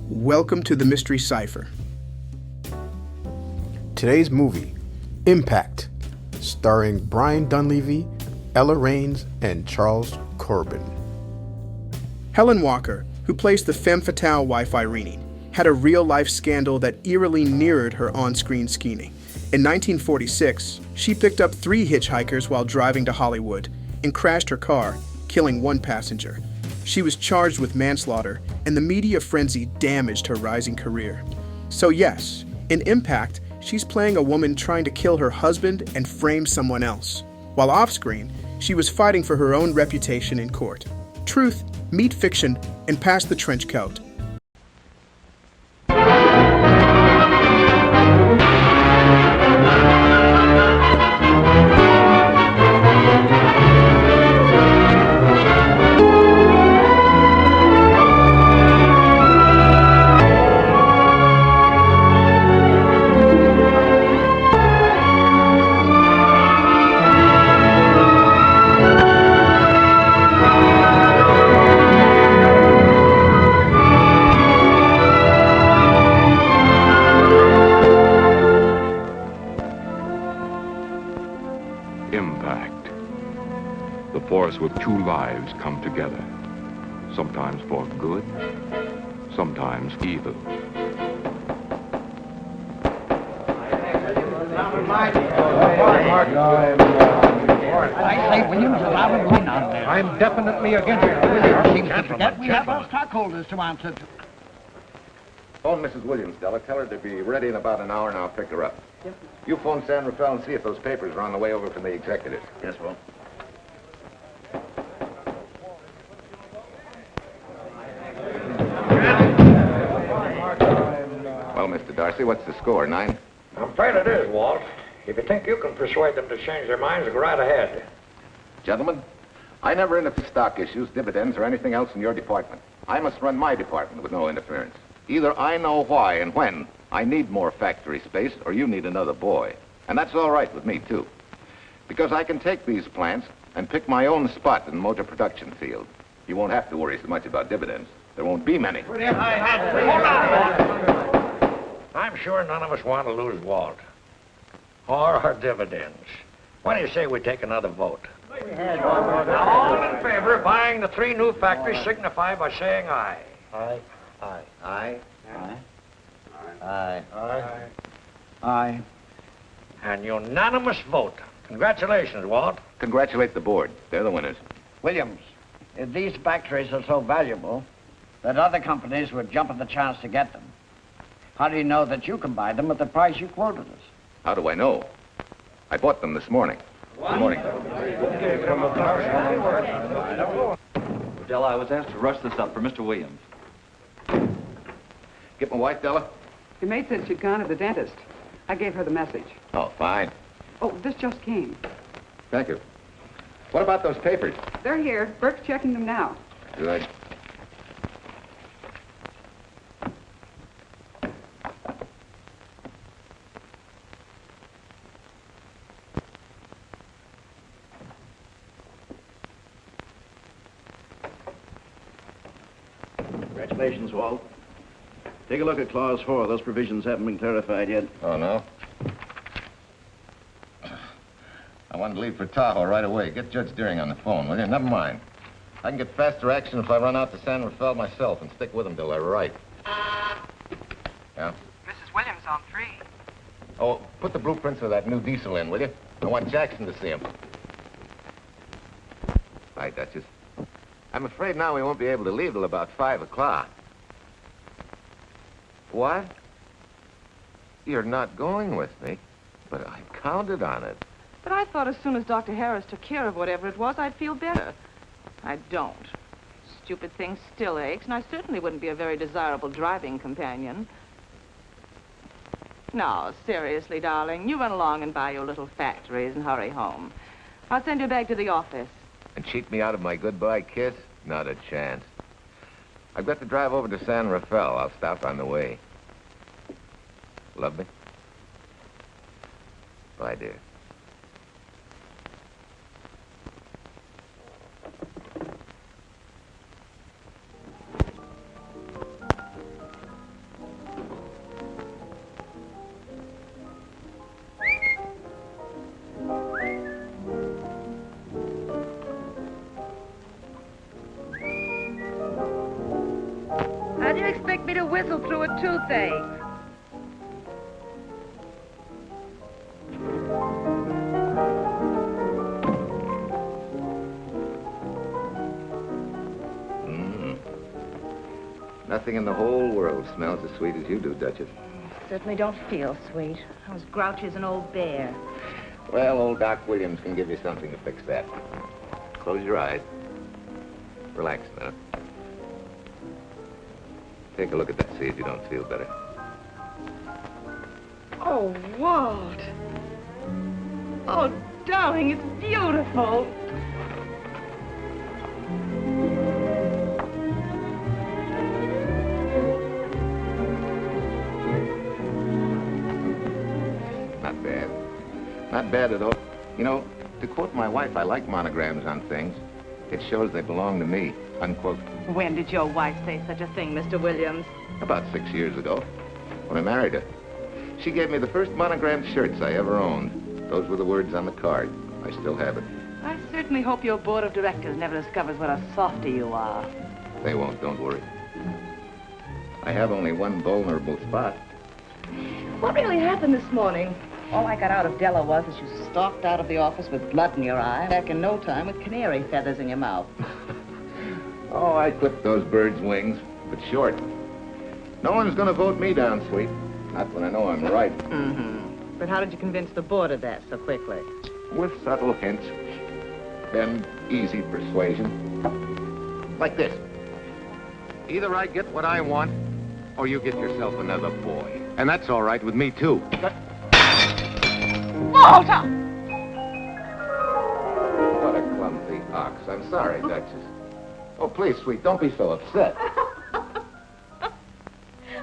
Welcome to the Mystery Cipher. Today's movie, Imapct, starring Brian Donlevy, Ella Raines, and Charles Coburn. Helen Walker, who plays the femme fatale wife Irene, had a real-life scandal that eerily mirrored her on-screen scheming. In 1946, she picked up 3 hitchhikers while driving to Hollywood and crashed her car, killing 1 passenger. She was charged with manslaughter, and the media frenzy damaged her rising career. So yes, in Imapct, she's playing a woman trying to kill her husband and frame someone else. While off-screen, she was fighting for her own reputation in court. Truth, meet fiction, and pass the trench coat. Impact. The force with 2 lives come together. Sometimes for good, sometimes evil. I say, Williams, that I would win on there. I'm definitely against it. Seems to forget we have our stockholders to answer to. Phone Mrs. Williams, Della. Tell her to be ready in about an hour, and I'll pick her up. You phone San Rafael and see if those papers are on the way over from the executive. Yes, well. Well, Mr. Darcy, what's the score? 9? I'm afraid it is, Walt. If you think you can persuade them to change their minds, go right ahead. Gentlemen, I never interfere stock issues, dividends, or anything else in your department. I must run my department with no interference. Either I know why and when I need more factory space, or you need another boy. And that's all right with me, too. Because I can take these plants and pick my own spot in the motor production field. You won't have to worry so much about dividends. There won't be many. I'm sure none of us want to lose Walt. Or our dividends. Why do you say we take another vote? Now, all in favor of buying the 3 new factories signify by saying aye. Aye. Aye. Aye. Aye. Aye. Aye. Aye. An unanimous vote. Congratulations, Walt. Congratulate the board. They're the winners. Williams, if these factories are so valuable that other companies would jump at the chance to get them, how do you know that you can buy them at the price you quoted us? How do I know? I bought them this morning. Good morning. Della, I was asked to rush this up for Mr. Williams. Get my wife, Della? Your maid said she'd gone to the dentist. I gave her the message. Oh, fine. Oh, this just came. Thank you. What about those papers? They're here. Bert's checking them now. Good. Congratulations, Walt. Take a look at Clause 4. Those provisions haven't been clarified yet. Oh, no? I want to leave for Tahoe right away. Get Judge Deering on the phone, will you? Never mind. I can get faster action if I run out to San Rafael myself and stick with them till they're right. Yeah? Mrs. Williams on 3. Oh, put the blueprints of that new diesel in, will you? I want Jackson to see him. Bye, Duchess. I'm afraid now we won't be able to leave till about 5 o'clock. What? You're not going with me, but I counted on it. But I thought as soon as Dr. Harris took care of whatever it was, I'd feel better. I don't. Stupid thing still aches, and I certainly wouldn't be a very desirable driving companion. No, seriously, darling, you run along and buy your little factories and hurry home. I'll send you back to the office. And cheat me out of my goodbye kiss? Not a chance. I've got to drive over to San Rafael. I'll stop on the way. Love me? Bye, dear. you expect me to whistle through a toothache? Nothing in the whole world smells as sweet as you do, Duchess. Certainly don't feel sweet. I was grouchy as an old bear. Well, old Doc Williams can give you something to fix that. Close your eyes. Relax a minute. Take a look at that, see if you don't feel better. Oh, Walt. Oh, darling, it's beautiful. Not bad. Not bad at all. You know, to quote my wife, I like monograms on things. It shows they belong to me, unquote. When did your wife say such a thing, Mr. Williams? About 6 years ago, when I married her. She gave me the first monogrammed shirts I ever owned. Those were the words on the card. I still have it. I certainly hope your board of directors never discovers what a softy you are. They won't, don't worry. I have only one vulnerable spot. What really happened this morning? All I got out of Della was that you stalked out of the office with blood in your eye, back in no time with canary feathers in your mouth. Oh, I clipped those birds' wings, but short. No one's gonna vote me down, sweet. Not when I know I'm right. Mm-hmm. But how did you convince the board of that so quickly? With subtle hints and easy persuasion. Like this. Either I get what I want, or you get yourself another boy. And that's all right with me, too. Walter! What a clumsy ox. I'm sorry, Duchess. Oh, please, sweet, don't be so upset.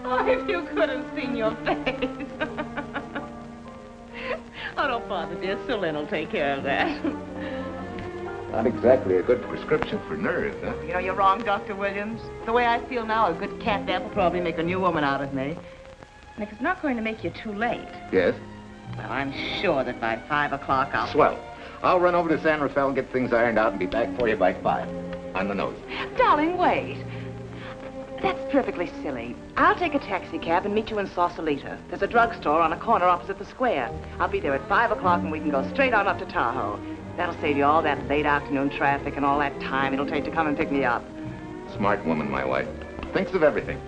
Oh, if you could have seen your face. Oh, don't bother, dear. Sue Lynn will take care of that. Not exactly a good prescription for nerves, huh? You know, you're wrong, Dr. Williams. The way I feel now, a good catnap will probably make a new woman out of me. And if it's not going to make you too late, Yes? well, I'm sure that by 5 o'clock I'll... Swell. I'll run over to San Rafael and get things ironed out and be back for you by 5. On the nose. Darling, wait. That's perfectly silly. I'll take a taxi cab and meet you in Sausalito. There's a drugstore on a corner opposite the square. I'll be there at 5 o'clock and we can go straight on up to Tahoe. That'll save you all that late afternoon traffic and all that time it'll take to come and pick me up. Smart woman, my wife. Thinks of everything.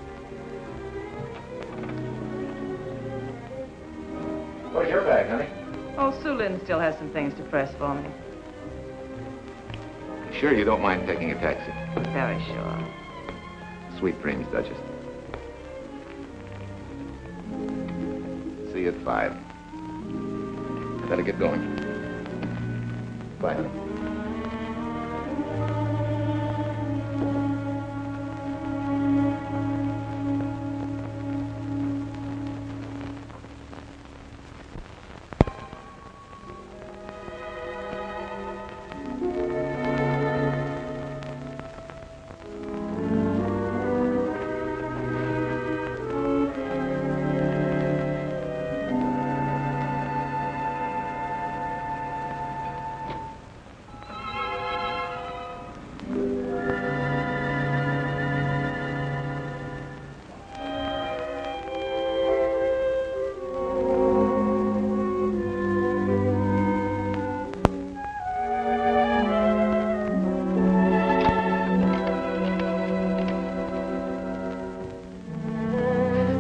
Where's your bag, honey? Oh, Sue Lynn still has some things to press for me. Sure you don't mind taking a taxi? Very sure. Sweet dreams, Duchess. See you at 5. I better get going. Bye, honey.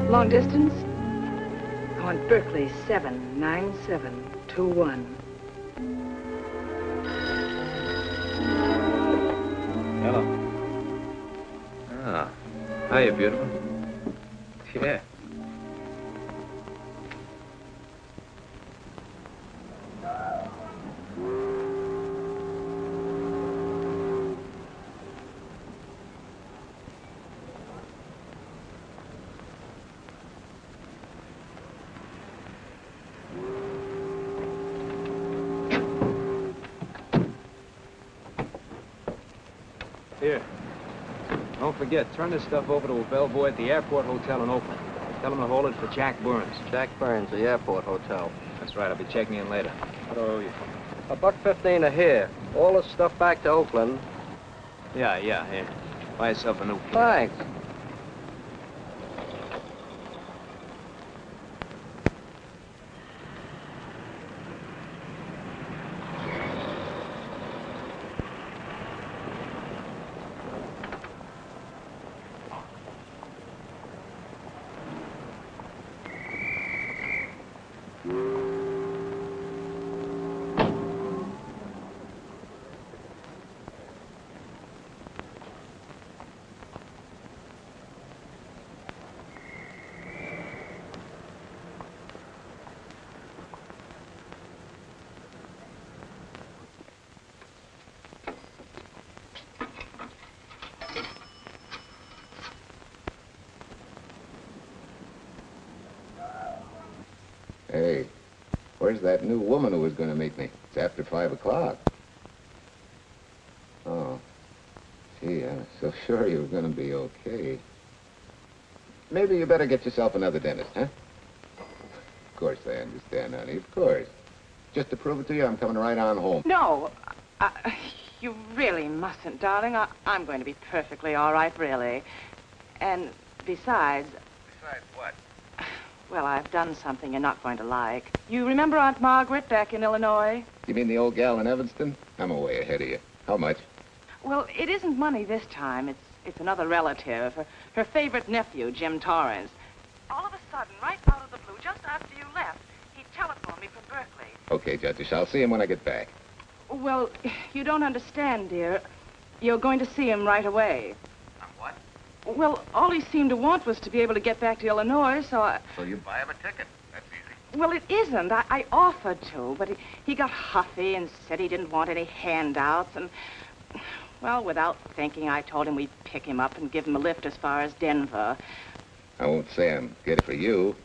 Long distance? I want Berkeley 79721. Hello. Ah. Hiya, beautiful. Yeah. Here. Don't forget, turn this stuff over to a bellboy at the airport hotel in Oakland. Tell him to hold it for Jack Burns. Jack Burns, the airport hotel. That's right, I'll be checking in later. What owe you? $1.15 a here. All the stuff back to Oakland. Yeah, here. Buy yourself a new kit. Thanks. Hey, where's that new woman who was going to meet me? It's after 5 o'clock. Oh. Gee, I was so sure you were going to be okay. Maybe you better get yourself another dentist, huh? Of course I understand, honey, of course. Just to prove it to you, I'm coming right on home. No, you really mustn't, darling. I'm going to be perfectly all right, really. And besides... Besides what? Well, I've done something you're not going to like. You remember Aunt Margaret back in Illinois? You mean the old gal in Evanston? I'm way ahead of you. How much? Well, it isn't money this time. It's another relative. Her favorite nephew, Jim Torrance. All of a sudden, right out of the blue, just after you left, he telephoned me from Berkeley. Okay, Judge, I'll see him when I get back. Well, you don't understand, dear. You're going to see him right away. What? Well, all he seemed to want was to be able to get back to Illinois, so I... So you buy him a ticket. That's easy. Well, it isn't. I offered to, but he got huffy and said he didn't want any handouts, and... Well, without thinking, I told him we'd pick him up and give him a lift as far as Denver. I won't say I'm good for you,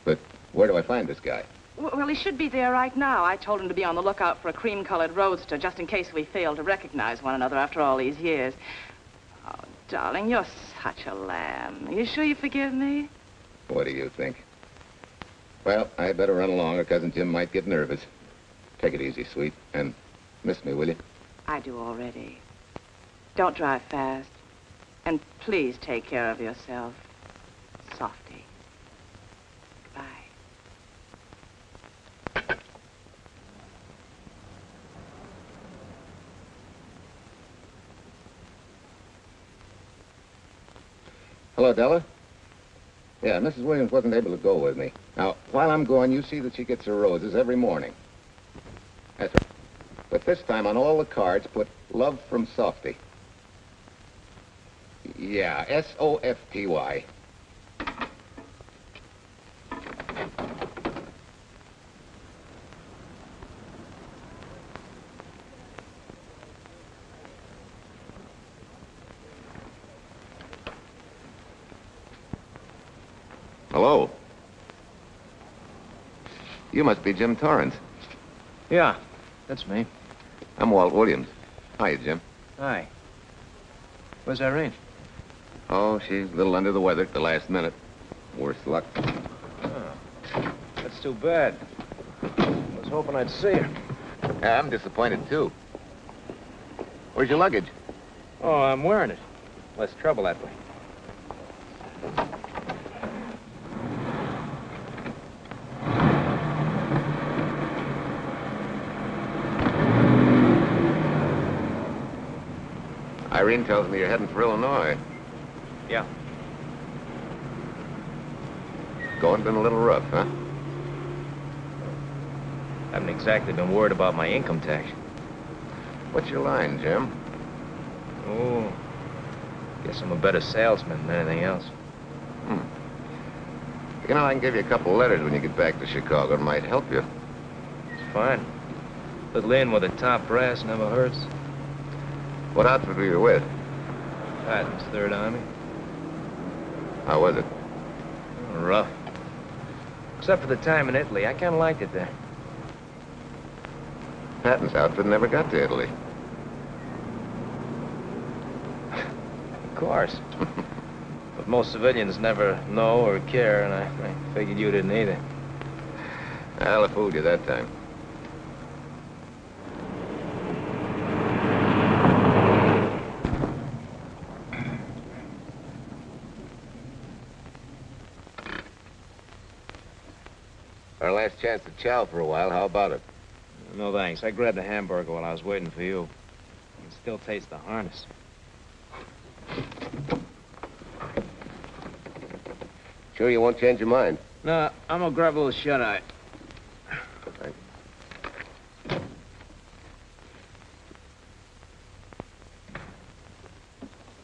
but where do I find this guy? Well, he should be there right now. I told him to be on the lookout for a cream-colored roadster, just in case we failed to recognize one another after all these years. Oh, darling, you're such a lamb. Are you sure you forgive me? What do you think? Well, I better run along, or Cousin Jim might get nervous. Take it easy, sweet, and miss me, will you? I do already. Don't drive fast. And please take care of yourself. Softy. Bye. Hello, Della? Yeah, Mrs. Williams wasn't able to go with me. Now, while I'm gone, you see that she gets her roses every morning. That's right. But this time, on all the cards, put love from Softy. Yeah, S-O-F-T-Y. Hello. You must be Jim Torrance. Yeah, that's me. I'm Walt Williams. Hiya, Jim. Hi. Where's Irene? Oh, she's a little under the weather at the last minute. Worse luck. Oh, that's too bad. I was hoping I'd see her. Yeah, I'm disappointed, too. Where's your luggage? Oh, I'm wearing it. Less trouble that way. Irene tells me you're heading for Illinois. Yeah. Going been a little rough, huh? Haven't exactly been worried about my income tax. What's your line, Jim? Oh, guess I'm a better salesman than anything else. You know, I can give you a couple letters when you get back to Chicago. It might help you. It's fine. Little in with the top brass never hurts. What outfit were you with? Patton's Third Army. How was it? Oh, rough. Except for the time in Italy. I kind of liked it there. Patton's outfit never got to Italy. Of course. But most civilians never know or care, and I figured you didn't either. Well, I fooled you that time. Our last chance to chow for a while. How about it? No thanks. I grabbed a hamburger while I was waiting for you. I can still taste the harness. Sure you won't change your mind? No, I'm gonna grab a little shut-eye. Thanks.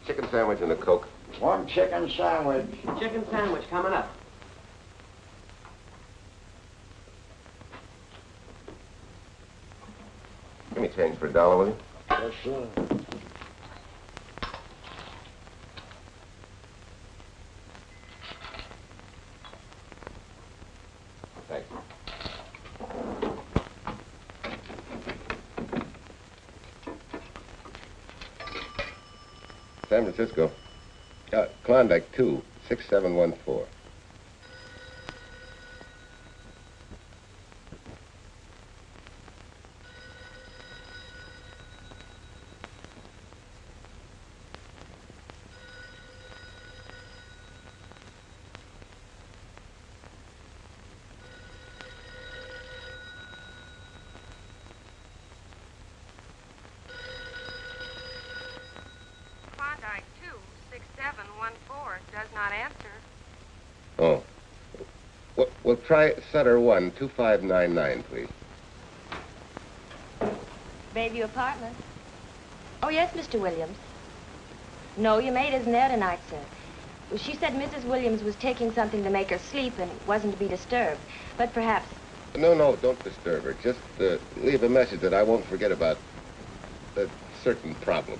Chicken sandwich and a Coke. One chicken sandwich. Chicken sandwich coming up. Give me change for $1, will you? Yes, sir. Thanks. San Francisco. Klondike 2, 6714. Klondike 26714 does not answer. Oh. We'll try Sutter 1, 2599, please. Bayview Apartment. Oh, yes, Mr. Williams. No, your maid isn't there tonight, sir. Well, she said Mrs. Williams was taking something to make her sleep and wasn't to be disturbed. But perhaps... No, don't disturb her. Just leave a message that I won't forget about a certain problem.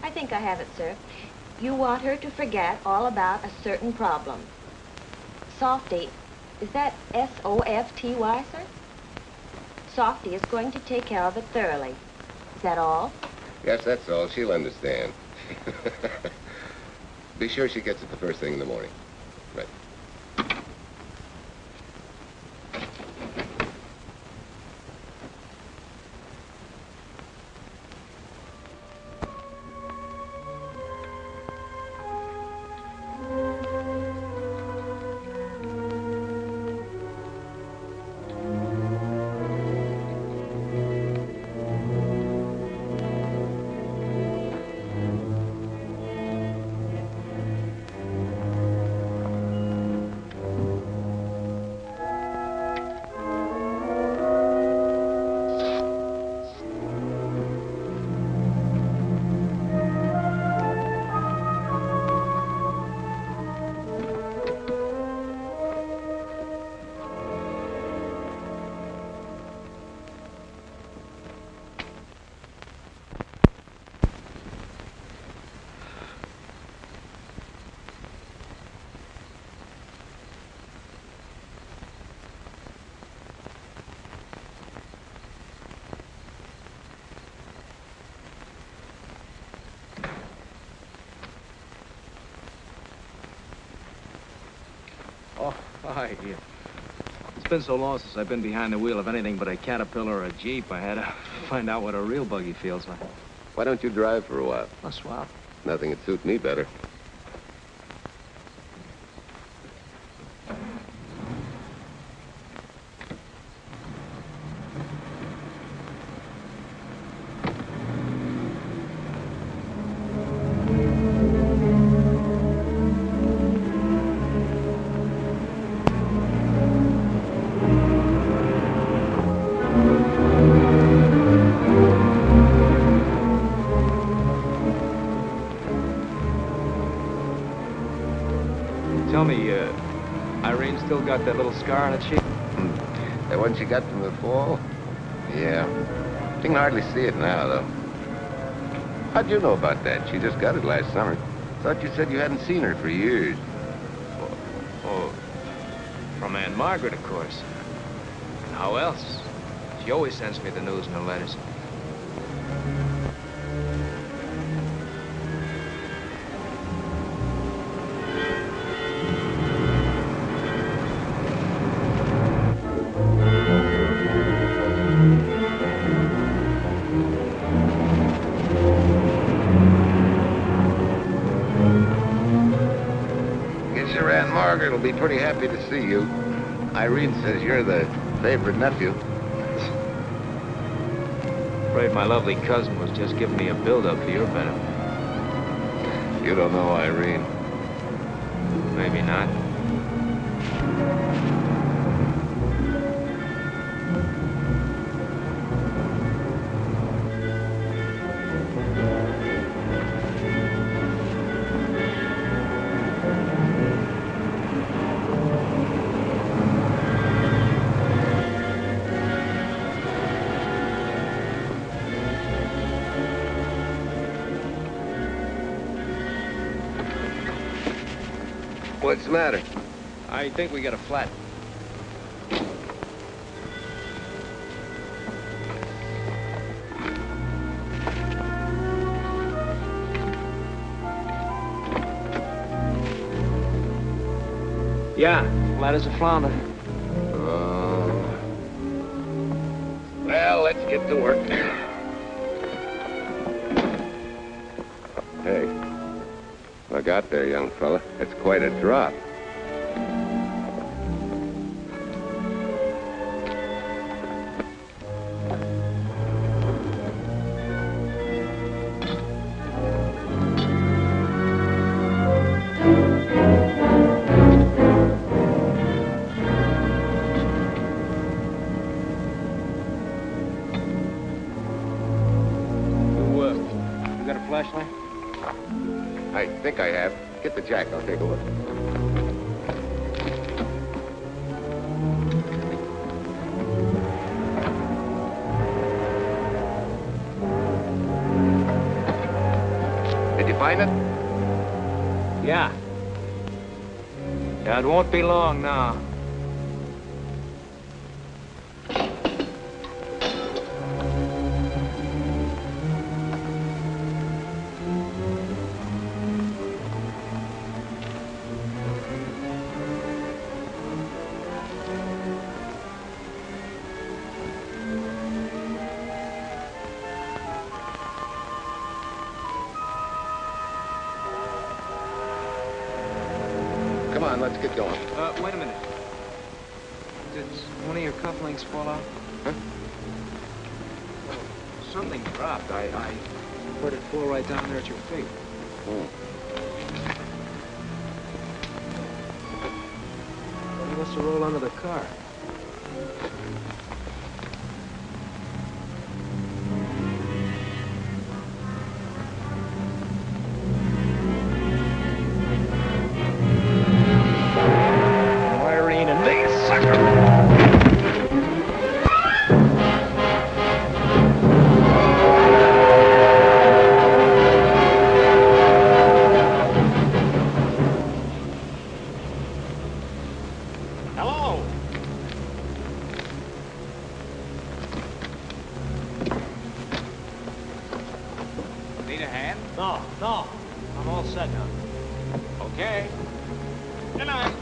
I think I have it, sir. You want her to forget all about a certain problem. Softy, is that S-O-F-T-Y, sir? Softy is going to take care of it thoroughly. Is that all? Yes, that's all. She'll understand. Be sure she gets it the first thing in the morning. Right. Oh, hi. It's been so long since I've been behind the wheel of anything but a Caterpillar or a Jeep. I had to find out what a real buggy feels like. Why don't you drive for a while? A swap. Nothing would suit me better. Tell me, Irene still got that little scar on her cheek? That one she got from the fall? Yeah. You can hardly see it now, though. How'd you know about that? She just got it last summer. Thought you said you hadn't seen her for years. Oh, from Aunt Margaret, of course. How else? She always sends me the news in her letters. Margaret will be pretty happy to see you. Irene says you're the favorite nephew. Afraid my lovely cousin was just giving me a build-up for your benefit. You don't know Irene. Maybe not. What's the matter? I think we got a flat. Yeah, flat as a flounder. Well, let's get to work. Hey, look out there, young fella. It's quite a drop. Flashlight? I think I have. Get the jack. I'll take a look. Did you find it? Yeah. Yeah, it won't be long now. Come on, let's get going. Wait a minute. Did one of your cufflinks fall out? Huh? Something dropped. I heard it fall right down there at your feet. Oh. Well, he must have rolled under the car. Need a hand? No. I'm all set now. Okay. Good night.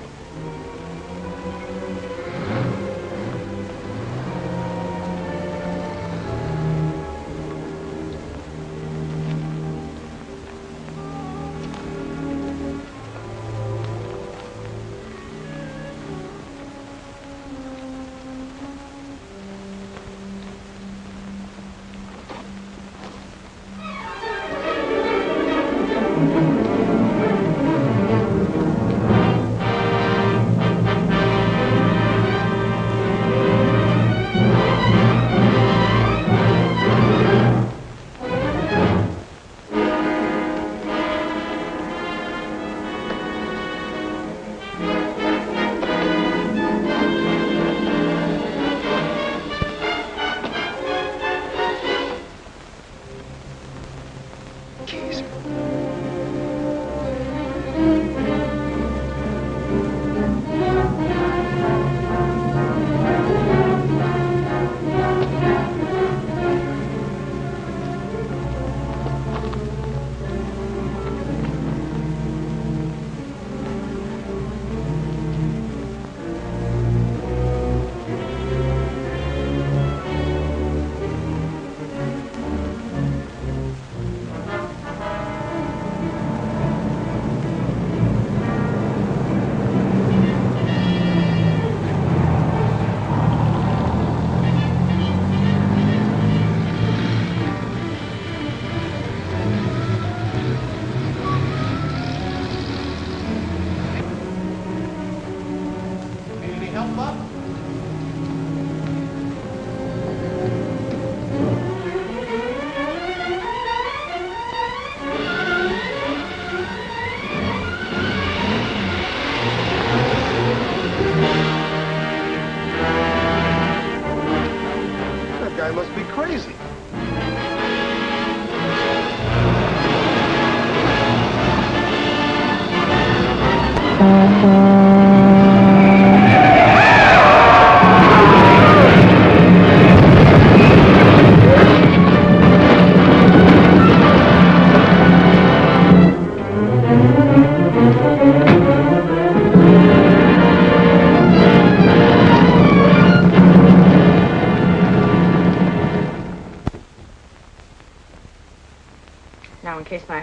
Guy must be crazy.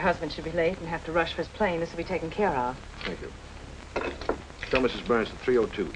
husband should be late and have to rush for his plane, this will be taken care of. Thank you. Tell Mrs. Burns at 3:02.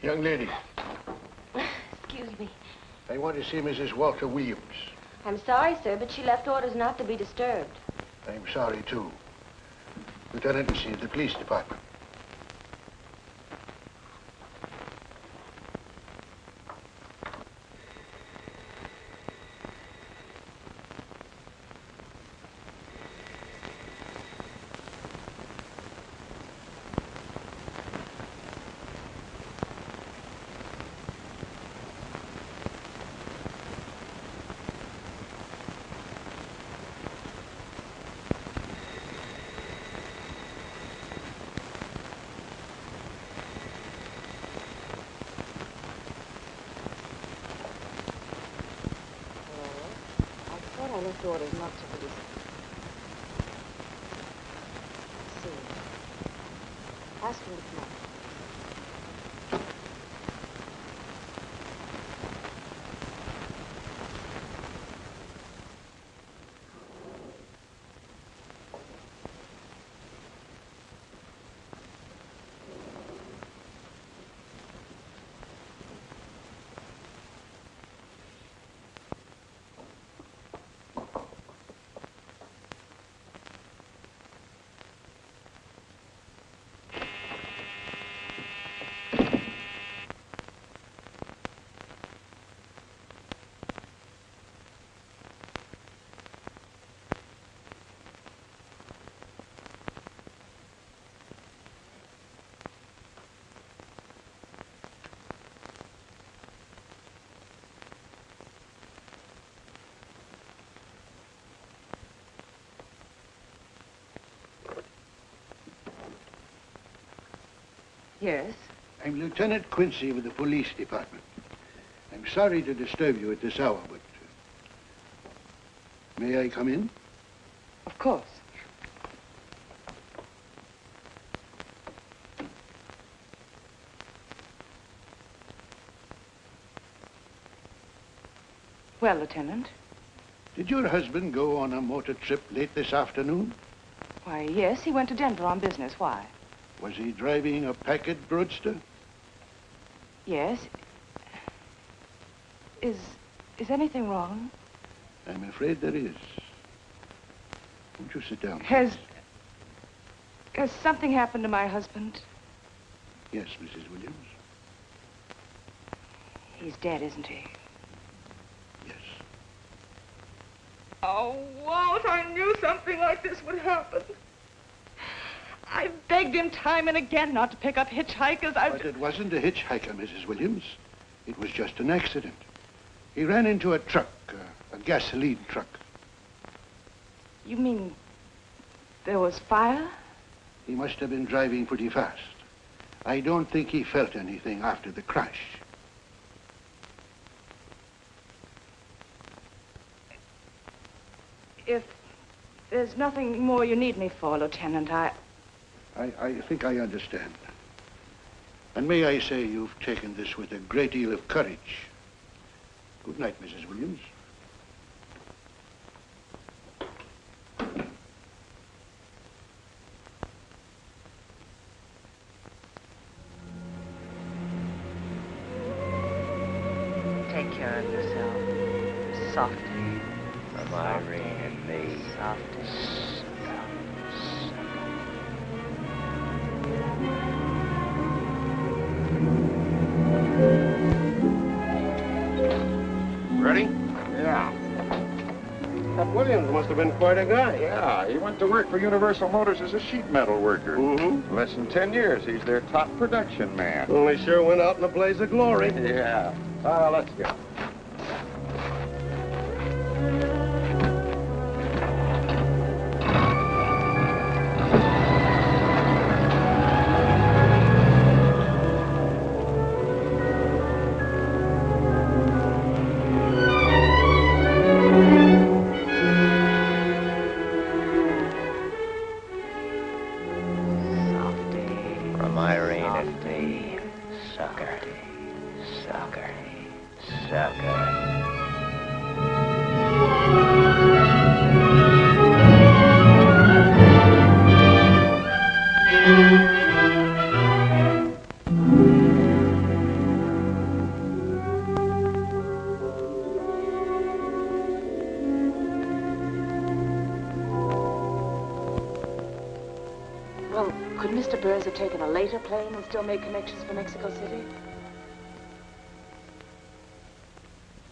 Young lady, Excuse me. I want to see Mrs. Walter Williams. I'm sorry, sir, but she left orders not to be disturbed. I'm sorry, too. Lieutenant Lucy of the police department. I left orders not to be disturbed. See. Ask him to come up. Yes? I'm Lieutenant Quincy with the police department. I'm sorry to disturb you at this hour, but... may I come in? Of course. Well, Lieutenant? Did your husband go on a motor trip late this afternoon? Why, yes, he went to Denver on business. Why? Was he driving a packet roadster? Yes. Is anything wrong? I'm afraid there is. Won't you sit down? Has something happened to my husband? Yes, Mrs. Williams. He's dead, isn't he? Yes. Oh, Walt, I knew something like this would happen. I begged him time and again not to pick up hitchhikers. But it wasn't a hitchhiker, Mrs. Williams. It was just an accident. He ran into a truck, a gasoline truck. You mean there was fire? He must have been driving pretty fast. I don't think he felt anything after the crash. If there's nothing more you need me for, Lieutenant, I think I understand. And may I say you've taken this with a great deal of courage. Good night, Mrs. Williams. take care of yourself. Softly. From Irene and me. Softly. Ready? Yeah. That Williams must have been quite a guy. Yeah, he went to work for Universal Motors as a sheet metal worker. Mm-hmm. Less than 10 years, he's their top production man. Well, he sure went out in a blaze of glory. Yeah. Let's go. From Irene and me. Sucker. Sucker. Sucker. Well, could Mr. Burns have taken a later plane and still made connections for Mexico City?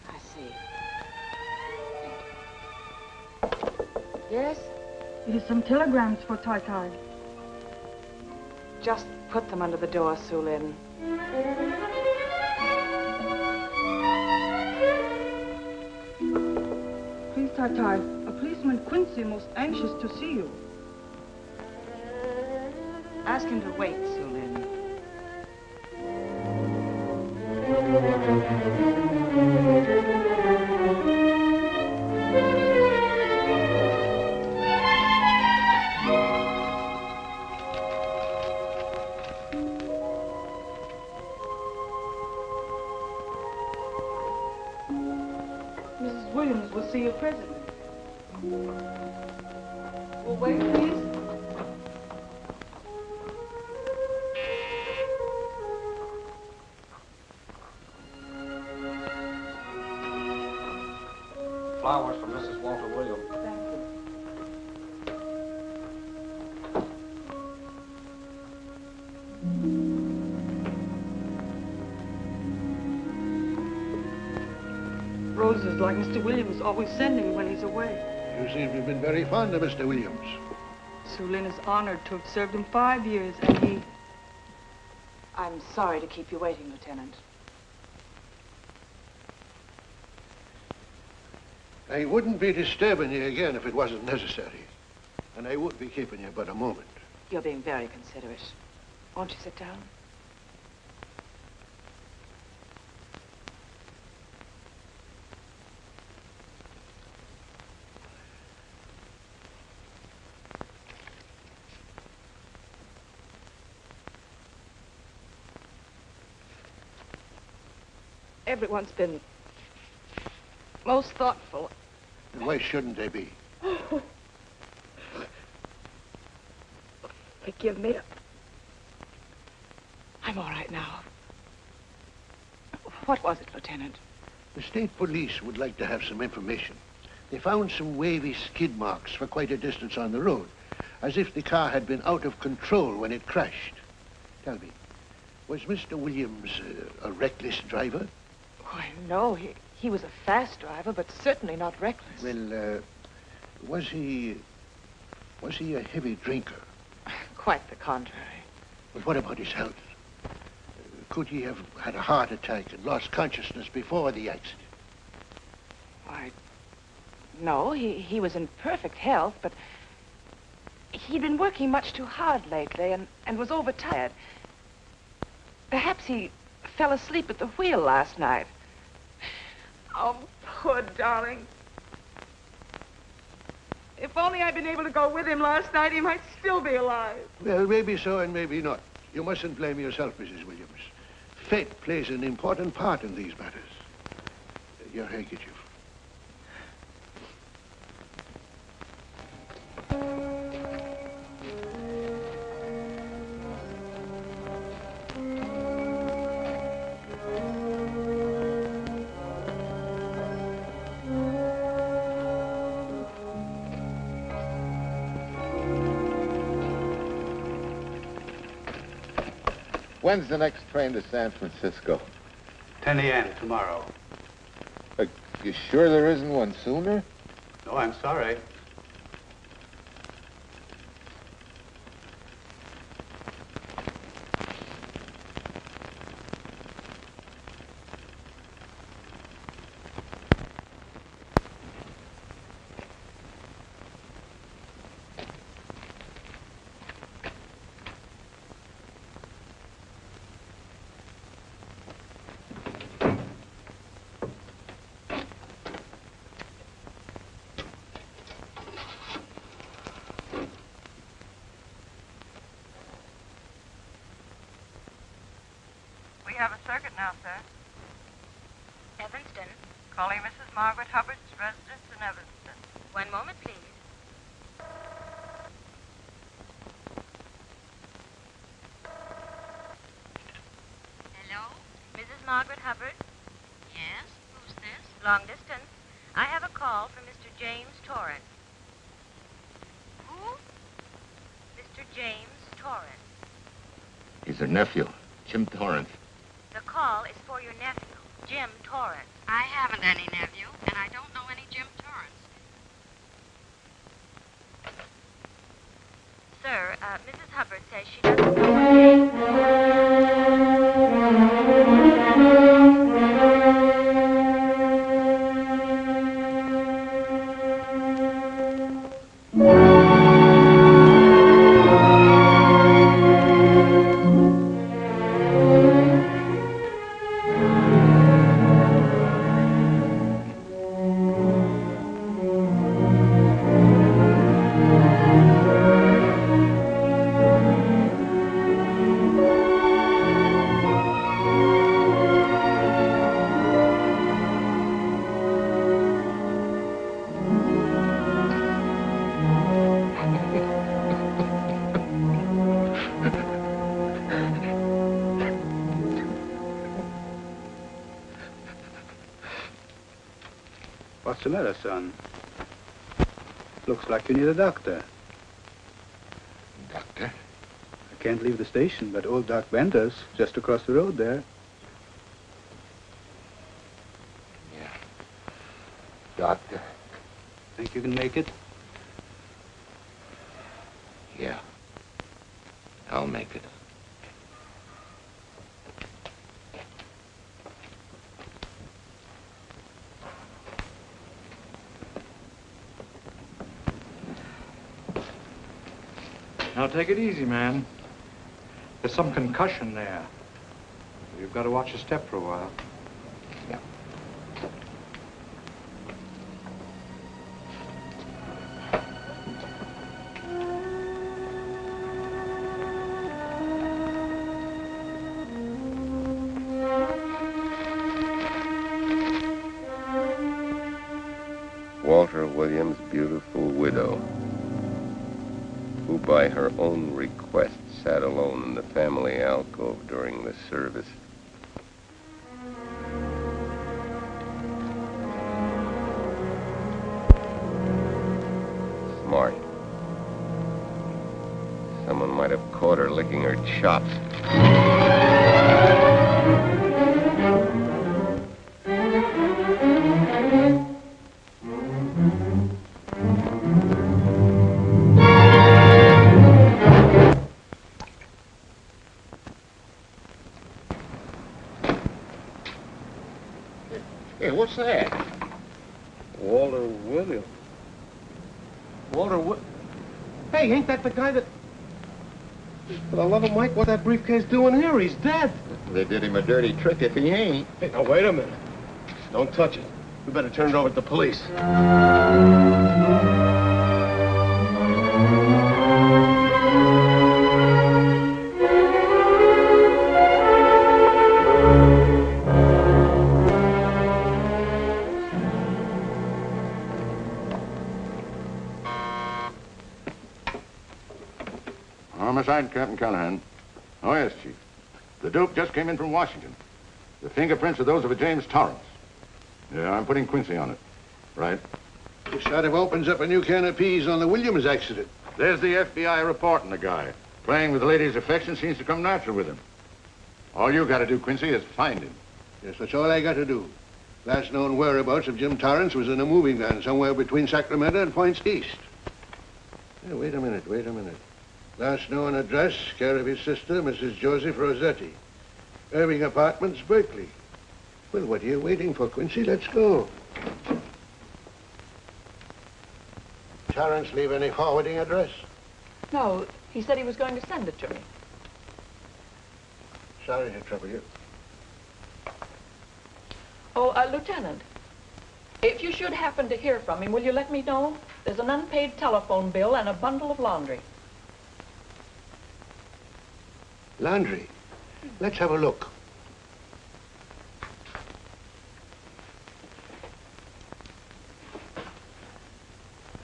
I see. Yes? It is some telegrams for Tai. Just put them under the door, Sue Lin. Please, Tai. A policeman Quincy most anxious to see you. Ask him to wait, Sue Lin. Mrs. Williams will see you presently. Well, wait, please. Flowers from Mrs. Walter Williams. Roses like Mr. Williams always sending when he's away. You seem to have been very fond of Mr. Williams. Sue Lin is honored to have served him 5 years, and he... I'm sorry to keep you waiting, Lieutenant. I wouldn't be disturbing you again if it wasn't necessary. And I would be keeping you but a moment. You're being very considerate. Won't you sit down? everyone's been most thoughtful. And why shouldn't they be? Forgive me. I'm all right now. What was it, Lieutenant? The state police would like to have some information. They found some wavy skid marks for quite a distance on the road, as if the car had been out of control when it crashed. Tell me, was Mr. Williams a reckless driver? Why, no. He was a fast driver, but certainly not reckless. Well, was he a heavy drinker? Quite the contrary. But what about his health? Could he have had a heart attack and lost consciousness before the accident? Why, no. He was in perfect health, but he'd been working much too hard lately and was overtired. Perhaps he fell asleep at the wheel last night. Oh, poor darling. If only I'd been able to go with him last night, he might still be alive. Well, maybe so and maybe not. You mustn't blame yourself, Mrs. Williams. Fate plays an important part in these matters. Your handkerchief. When's the next train to San Francisco? 10 a.m. tomorrow. You sure there isn't one sooner? No, I'm sorry. We have a circuit now, sir. Evanston. Calling Mrs. Margaret Hubbard's residence in Evanston. One moment, please. Hello? Mrs. Margaret Hubbard? Yes? Who's this? Long distance. I have a call from Mr. James Torrance. Who? Mr. James Torrance. He's her nephew, Jim Torrance. The call is for your nephew, Jim Torrance. I haven't any nephew, and I don't know any Jim Torrance. Sir, Mrs. Hubbard says she doesn't know What's the matter, son? Looks like you need a doctor. Doctor? I can't leave the station, but old Doc Bender's just across the road there. Yeah. Doctor? Think you can make it? Yeah. I'll make it. Now take it easy, man. There's some concussion there. You've got to watch your step for a while. Yeah. Walter Williams' beautiful widow, who by her own request sat alone in the family alcove during the service. Smart. Someone might have caught her licking her chops. Hey, what's that? Walter Williams. Hey, ain't that the guy that... For the love of Mike, what's that briefcase doing here? He's dead. They did him a dirty trick if he ain't. Hey, now, wait a minute. Don't touch it. We better turn it over to the police. Homicide, Captain Callahan. Oh, yes, Chief. The dope just came in from Washington. The fingerprints are those of a James Torrance. Yeah, I'm putting Quincy on it. Right. This sort of opens up a new can of peas on the Williams accident. There's the FBI reporting the guy. Playing with the lady's affection seems to come natural with him. All you got to do, Quincy, is find him. Yes, that's all I got to do. Last known whereabouts of Jim Torrance was in a moving van somewhere between Sacramento and Points East. Hey, wait a minute. Last known address, care of his sister, Mrs. Joseph Rossetti. Irving Apartments, Berkeley. Well, what are you waiting for, Quincy? Let's go. Torrance leave any forwarding address? No, he said he was going to send it to me. Sorry to trouble you. Oh, Lieutenant, if you should happen to hear from him, will you let me know? There's an unpaid telephone bill and a bundle of laundry. Laundry. Let's have a look.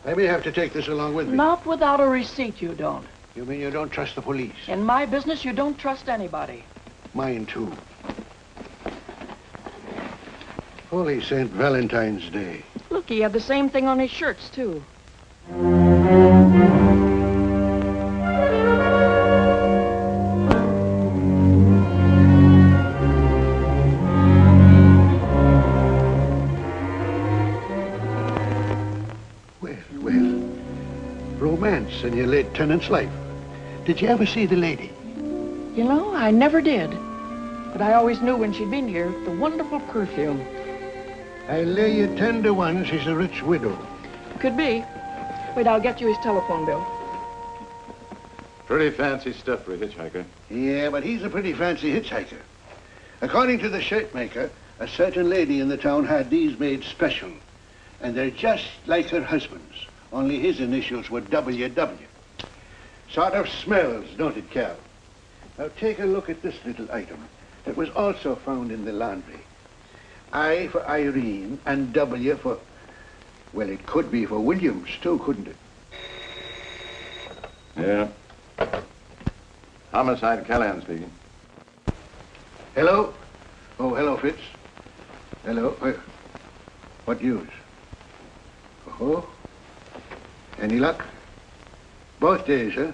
I may have to take this along with me. Not without a receipt, you don't. You mean you don't trust the police? In my business, you don't trust anybody. Mine, too. Holy St. Valentine's Day. Look, he had the same thing on his shirts, too. Romance in your late tenant's life. Did you ever see the lady? You know, I never did. But I always knew when she'd been here, the wonderful perfume. I'll lay you 10 to 1 she's a rich widow. Could be. Wait, I'll get you his telephone bill. Pretty fancy stuff for a hitchhiker. Yeah, but he's a pretty fancy hitchhiker. According to the shirt maker, a certain lady in the town had these made special. And they're just like her husband's. Only his initials were WW. Sort of smells, don't it, Cal? Now take a look at this little item that was also found in the laundry. I for Irene and W for... Well, it could be for Williams, too, couldn't it? Yeah. Homicide, Callahan speaking. Hello? Oh, hello, Fitz. Hello. What news? Oh? Any luck? Both days, huh?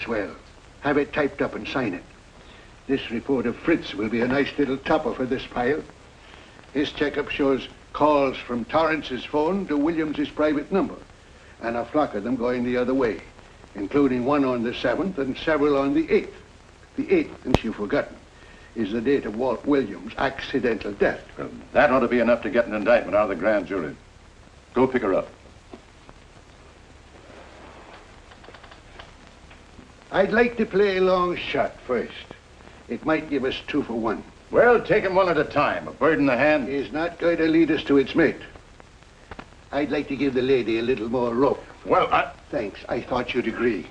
Swell. Have it typed up and sign it. This report of Fritz will be a nice little topper for this pile. His checkup shows calls from Torrance's phone to Williams's private number, and a flock of them going the other way, including one on the 7th and several on the 8th. The 8th, since you've forgotten, is the date of Walt Williams' accidental death. Well, that ought to be enough to get an indictment out of the grand jury. Go pick her up. I'd like to play a long shot first. It might give us 2 for 1. Well, take him one at a time. A bird in the hand is not going to lead us to its mate. I'd like to give the lady a little more rope. Well, Thanks. I thought you'd agree.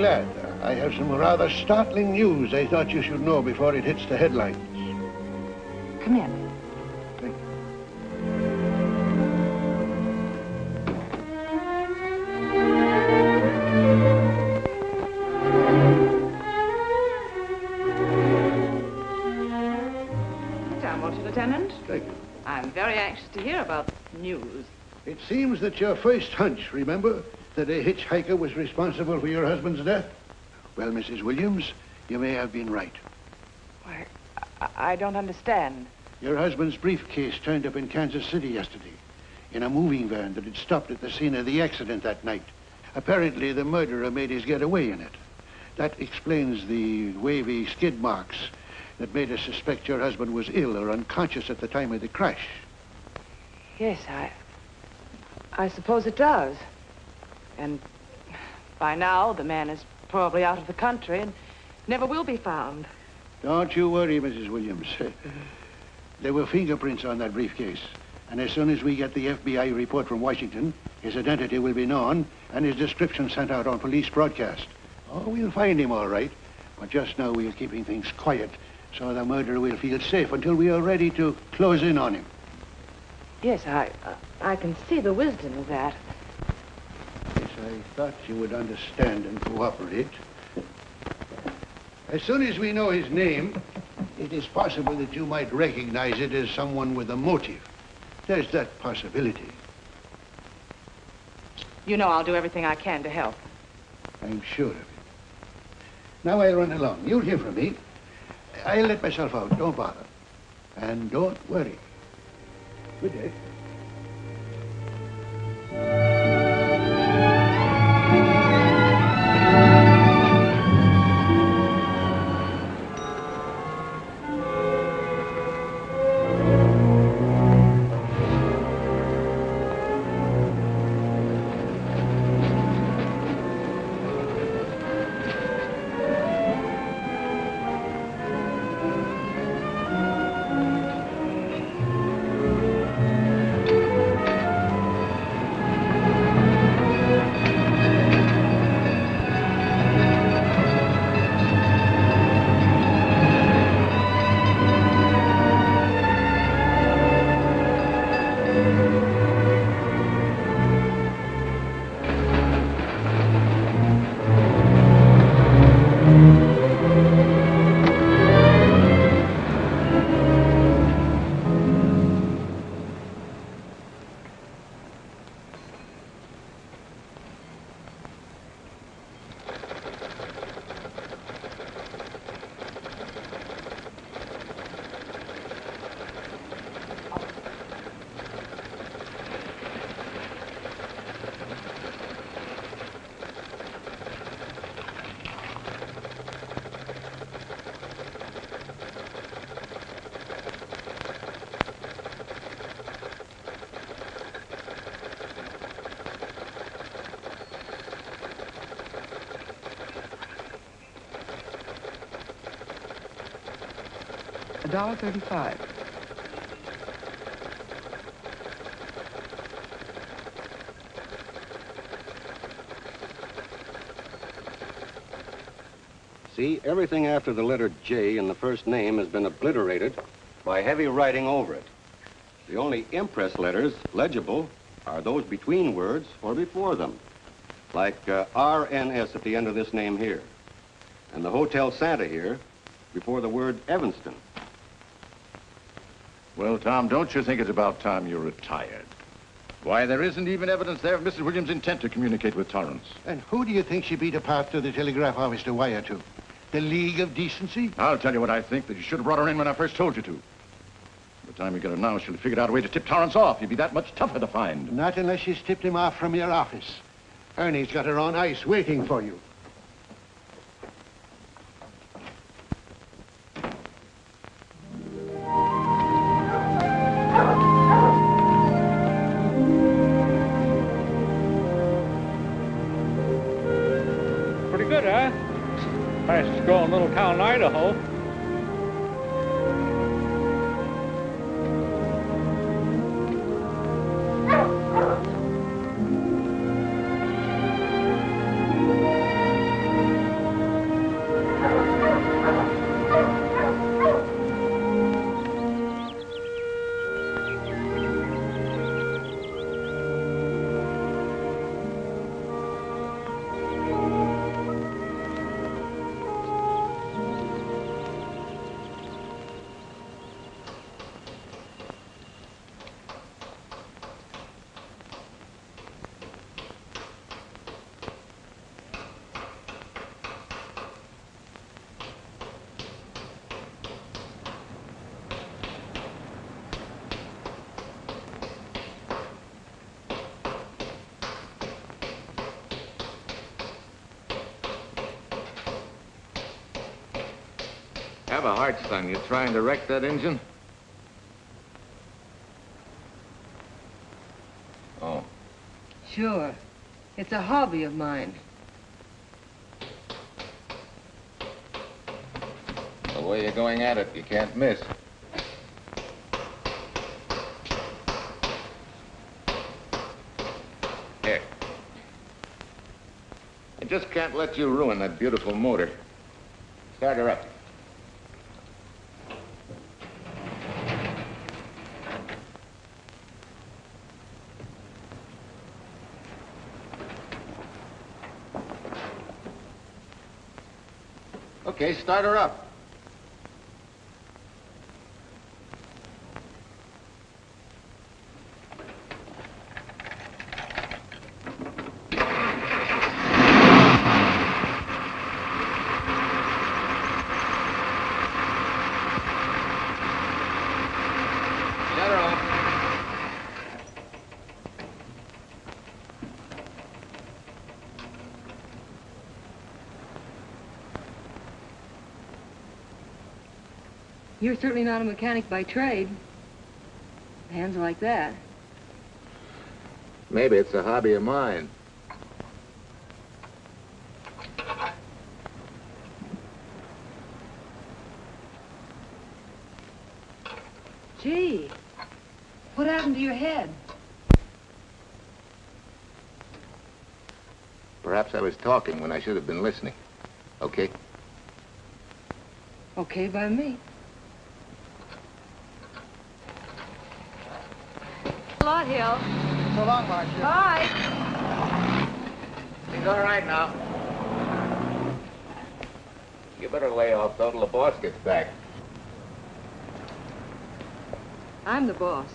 glad. I have some rather startling news I thought you should know before it hits the headlines. Come in. Thank Sit down, won't you, Lieutenant? Thank you. I'm very anxious to hear about news. It seems that your first hunch, remember, that a hitchhiker was responsible for your husband's death? Well, Mrs. Williams, you may have been right. Why, I don't understand. Your husband's briefcase turned up in Kansas City yesterday in a moving van that had stopped at the scene of the accident that night. Apparently, the murderer made his getaway in it. That explains the wavy skid marks that made us suspect your husband was ill or unconscious at the time of the crash. Yes, I suppose it does. And by now, the man is probably out of the country and never will be found. Don't you worry, Mrs. Williams. There were fingerprints on that briefcase. And as soon as we get the FBI report from Washington, his identity will be known and his description sent out on police broadcast. Oh, we'll find him all right. But just now we're keeping things quiet so the murderer will feel safe until we are ready to close in on him. Yes, I can see the wisdom of that. Yes, I thought you would understand and cooperate. As soon as we know his name, it is possible that you might recognize it as someone with a motive. There's that possibility. You know I'll do everything I can to help. I'm sure of it. Now I'll run along. You'll hear from me. I'll let myself out. Don't bother. And don't worry. Good day. $1.35. See, everything after the letter J in the first name has been obliterated by heavy writing over it. The only impress letters legible are those between words or before them, like RNS at the end of this name here, and the Hotel Santa here before the word Evanston. Well, Tom, don't you think it's about time you retired? Why, there isn't even evidence there of Mrs. Williams' intent to communicate with Torrance. And who do you think she beat apart to the telegraph office to wire to? The League of Decency? I'll tell you what I think, that you should have brought her in when I first told you to. By the time you get her now, she'll have figured out a way to tip Torrance off. He'd be that much tougher to find. Not unless she's tipped him off from your office. Ernie's got her on ice waiting for you. Pretty good, huh? Fastest growing little town in Idaho. Have a heart, son. You trying to wreck that engine? Oh. Sure. It's a hobby of mine. The way you're going at it, you can't miss. Here. I just can't let you ruin that beautiful motor. Start her up. Okay, start her up. You're certainly not a mechanic by trade. Hands like that. Maybe it's a hobby of mine. Gee, what happened to your head? Perhaps I was talking when I should have been listening. Okay? Okay by me. A lot, Hill. So long, Marcia. Bye. He's all right now. You better lay off though till the boss gets back. I'm the boss.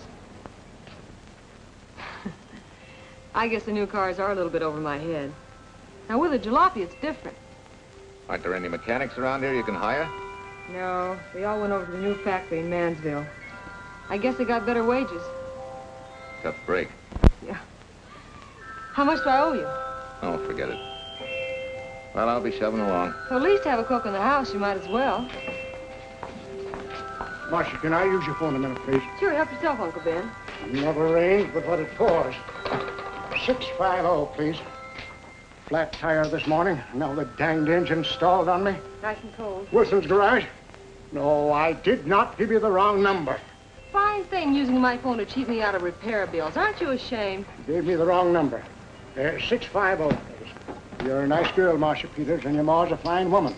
I guess the new cars are a little bit over my head. Now, with a jalopy, it's different. Aren't there any mechanics around here you can hire? No, they all went over to the new factory in Mansville. I guess they got better wages. Tough break. Yeah. How much do I owe you? Oh, forget it. Well, I'll be shoving along. Well, at least have a cook in the house. You might as well. Marcia, can I use your phone a minute, please? Sure, help yourself, Uncle Ben. Never rains but what it pours. 650, please. Flat tire this morning. Now the danged engine stalled on me. Nice and cold. Wilson's garage? No, I did not give you the wrong number. Fine thing using my phone to cheat me out of repair bills. Aren't you ashamed? You gave me the wrong number. 650, please. You're a nice girl, Marcia Peters, and your ma's a fine woman.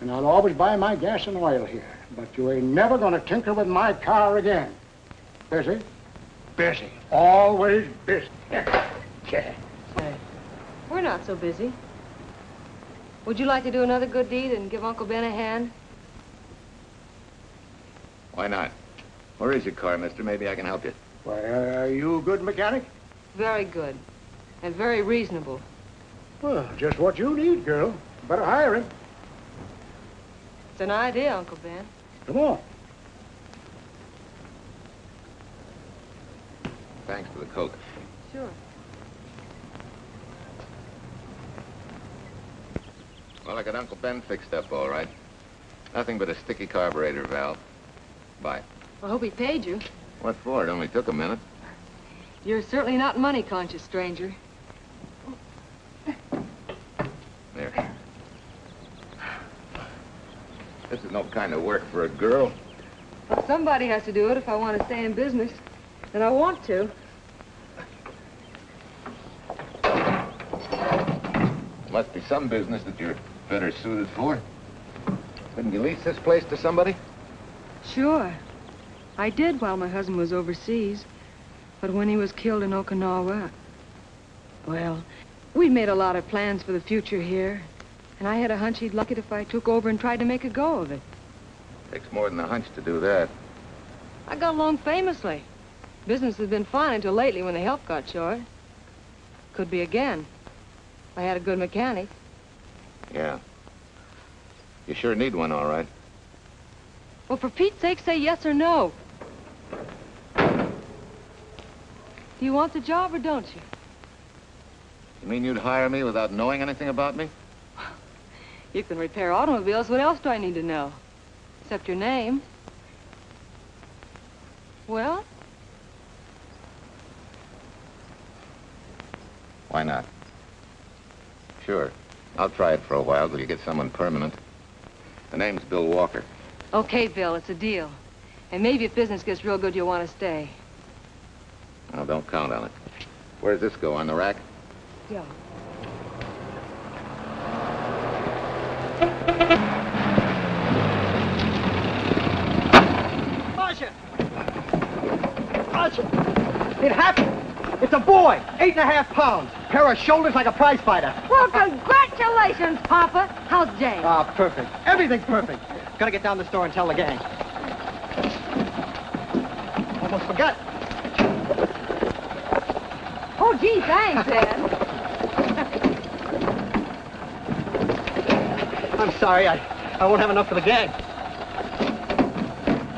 And I'll always buy my gas and oil here. But you ain't never gonna tinker with my car again. Busy? Busy. Always busy. Hey, we're not so busy. Would you like to do another good deed and give Uncle Ben a hand? Why not? Where is your car, mister? Maybe I can help you. Why, are you a good mechanic? Very good. And very reasonable. Well, just what you need, girl. Better hire him. It's an idea, Uncle Ben. Come on. Thanks for the Coke. Sure. Well, I got Uncle Ben fixed up all right. Nothing but a sticky carburetor valve. Bye. I hope he paid you. What for? It only took a minute. You're certainly not money conscious, stranger. There. This is no kind of work for a girl. Well, somebody has to do it if I want to stay in business. And I want to. Must be some business that you're better suited for. Couldn't you lease this place to somebody? Sure. I did while my husband was overseas. But when he was killed in Okinawa, well, we'd made a lot of plans for the future here. And I had a hunch he'd like it if I took over and tried to make a go of it. Takes more than a hunch to do that. I got along famously. Business has been fine until lately when the help got short. Could be again. I had a good mechanic. Yeah. You sure need one, all right. Well, for Pete's sake, say yes or no. Do you want the job or don't you? You mean you'd hire me without knowing anything about me? You can repair automobiles. What else do I need to know? except your name. Well? Why not? Sure. I'll try it for a while till you get someone permanent. The name's Bill Walker. Okay, Bill, it's a deal. And maybe if business gets real good, you'll want to stay. Well, don't count on it. Where does this go, on the rack? Yeah. Marcia! Marcia! It happened! It's a boy, 8.5 pounds. Pair of shoulders like a prize fighter. Well, congratulations, Papa. How's Jane? Ah, perfect. Everything's perfect. Gotta get down to the store and tell the gang. Almost forgot. Oh, gee, thanks, Dad. I'm sorry, I won't have enough for the gang.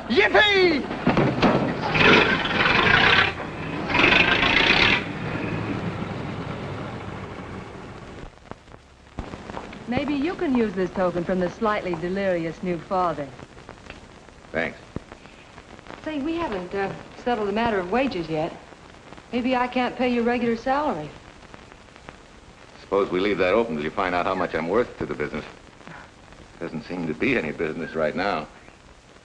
Yippee! Maybe you can use this token from the slightly delirious new father. Thanks. Say, we haven't settled the matter of wages yet. Maybe I can't pay your regular salary. Suppose we leave that open till you find out how much I'm worth to the business. Doesn't seem to be any business right now.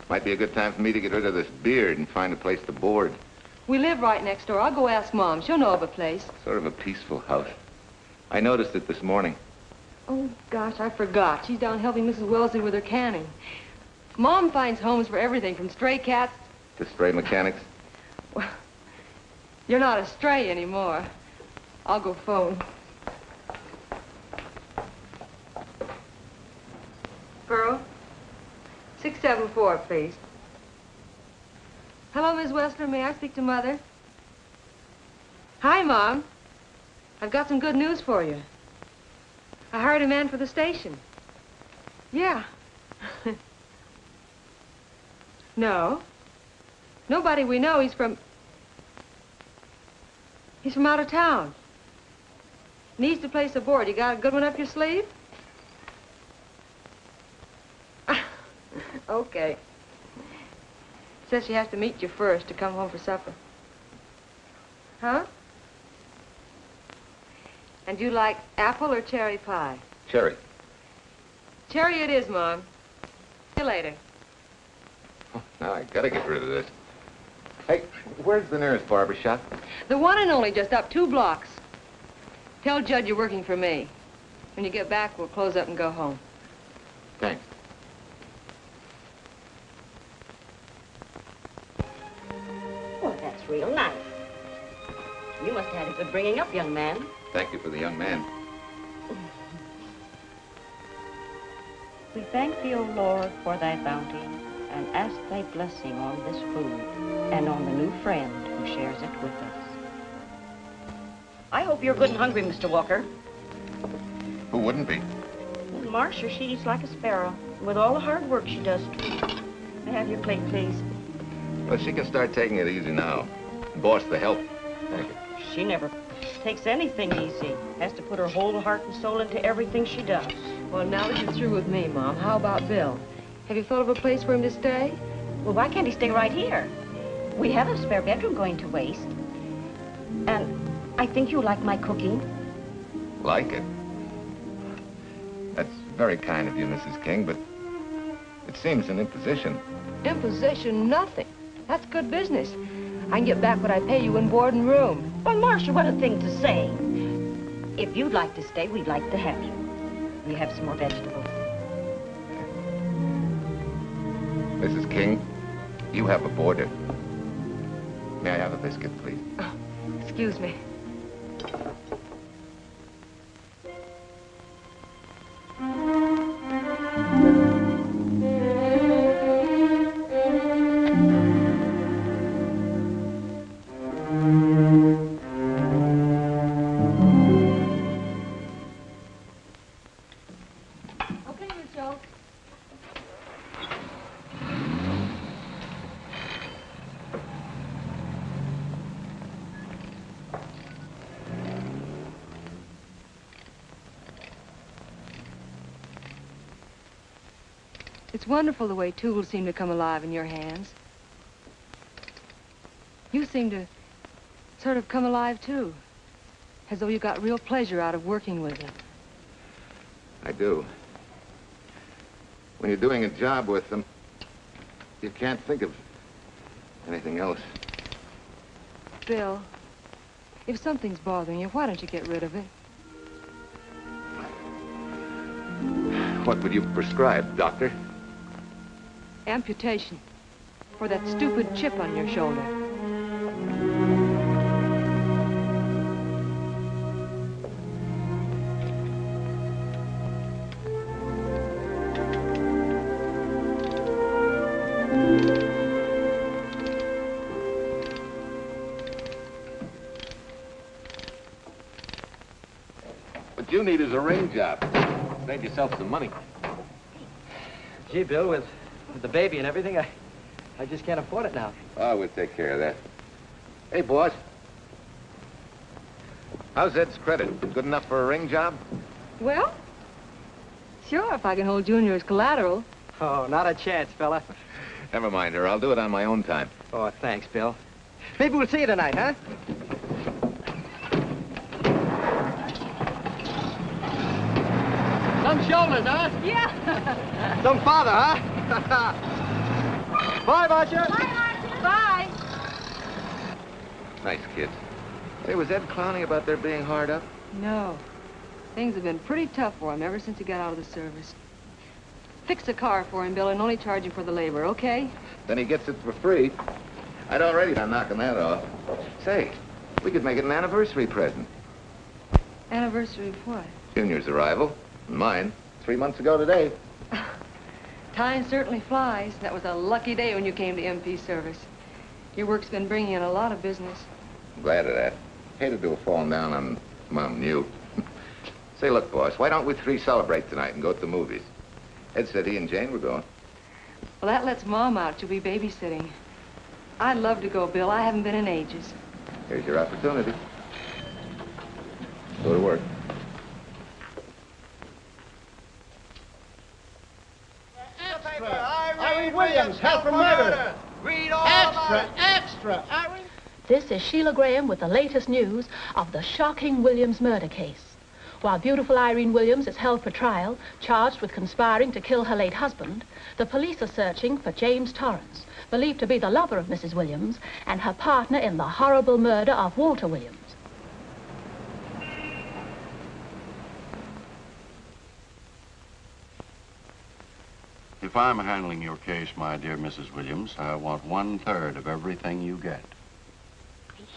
Might be a good time for me to get rid of this beard and find a place to board. We live right next door. I'll go ask Mom. She'll know of a place. Sort of a peaceful house. I noticed it this morning. Oh, gosh, I forgot. She's down helping Mrs. Wellesley with her canning. Mom finds homes for everything from stray cats... To stray mechanics. Well, you're not a stray anymore. I'll go phone. Girl, 674, please. Hello, Miss Wessler. May I speak to Mother? Hi, Mom. I've got some good news for you. I hired a man for the station. Yeah. No. Nobody we know. He's from out of town. Needs to place a board. You got a good one up your sleeve? Okay. Says she has to meet you first to come home for supper. Huh? And you like apple or cherry pie? Cherry. Cherry it is, Mom. See you later. Oh, now I gotta get rid of this. Hey, where's the nearest barber shop? The one and only, just up 2 blocks. Tell Judd you're working for me. When you get back, we'll close up and go home. Thanks. Well, that's real nice. You must have had a good bringing up, young man. Thank you for the young man. We thank thee, O Lord, for thy bounty, and ask thy blessing on this food, and on the new friend who shares it with us. I hope you're good and hungry, Mr. Walker. Who wouldn't be? Well, Marcia, she eats like a sparrow, with all the hard work she does. May I have your plate, please? Well, she can start taking it easy now. Boss, the help. Thank you. She never takes anything easy. Has to put her whole heart and soul into everything she does. Well, now that you're through with me, Mom, how about Bill? Have you thought of a place for him to stay? Well, why can't he stay right here? We have a spare bedroom going to waste. And I think you like my cooking. Like it? That's very kind of you, Mrs. King, but it seems an imposition. Imposition, nothing. That's good business. I can get back what I pay you in board and room. Well, Marcia, what a thing to say. If you'd like to stay, we'd like to have you. We have some more vegetables. Mrs. King, you have a boarder. May I have a biscuit, please? Oh, excuse me. It's wonderful the way tools seem to come alive in your hands. You seem to sort of come alive, too. As though you got real pleasure out of working with them. I do. When you're doing a job with them, you can't think of anything else. Bill, if something's bothering you, why don't you get rid of it? What would you prescribe, doctor? Amputation. For that stupid chip on your shoulder. What you need is a ring job. Save yourself some money. Gee, Bill, with the baby and everything, I just can't afford it now. Oh, we'll take care of that. Hey, boss. How's Ed's credit? Good enough for a ring job? Well, sure, if I can hold Junior as collateral. Oh, not a chance, fella. Never mind her. I'll do it on my own time. Oh, thanks, Bill. Maybe we'll see you tonight, huh? Some shoulders, huh? Yeah. Some father, huh? Bye, Marcia. Bye, Marcia. Bye. Nice kids. Hey, was Ed clowning about their being hard up? No. Things have been pretty tough for him ever since he got out of the service. Fix a car for him, Bill, and only charge him for the labor, okay? Then he gets it for free. I'd already done knocking that off. Say, we could make it an anniversary present. Anniversary of what? Junior's arrival, and mine, 3 months ago today. Time certainly flies. That was a lucky day when you came to MP service. Your work's been bringing in a lot of business. I'm glad of that. Hated to have fallen down on Mom and you. Say, look, boss, why don't we three celebrate tonight and go to the movies? Ed said he and Jane were going. Well, that lets Mom out. She'll be babysitting. I'd love to go, Bill. I haven't been in ages. Here's your opportunity. Go to work. Irene Williams, held for murder. Read all Extra. Irene. This is Sheila Graham with the latest news of the shocking Williams murder case. While beautiful Irene Williams is held for trial, charged with conspiring to kill her late husband, the police are searching for James Torrance, believed to be the lover of Mrs. Williams and her partner in the horrible murder of Walter Williams. If I'm handling your case, my dear Mrs. Williams, I want 1/3 of everything you get.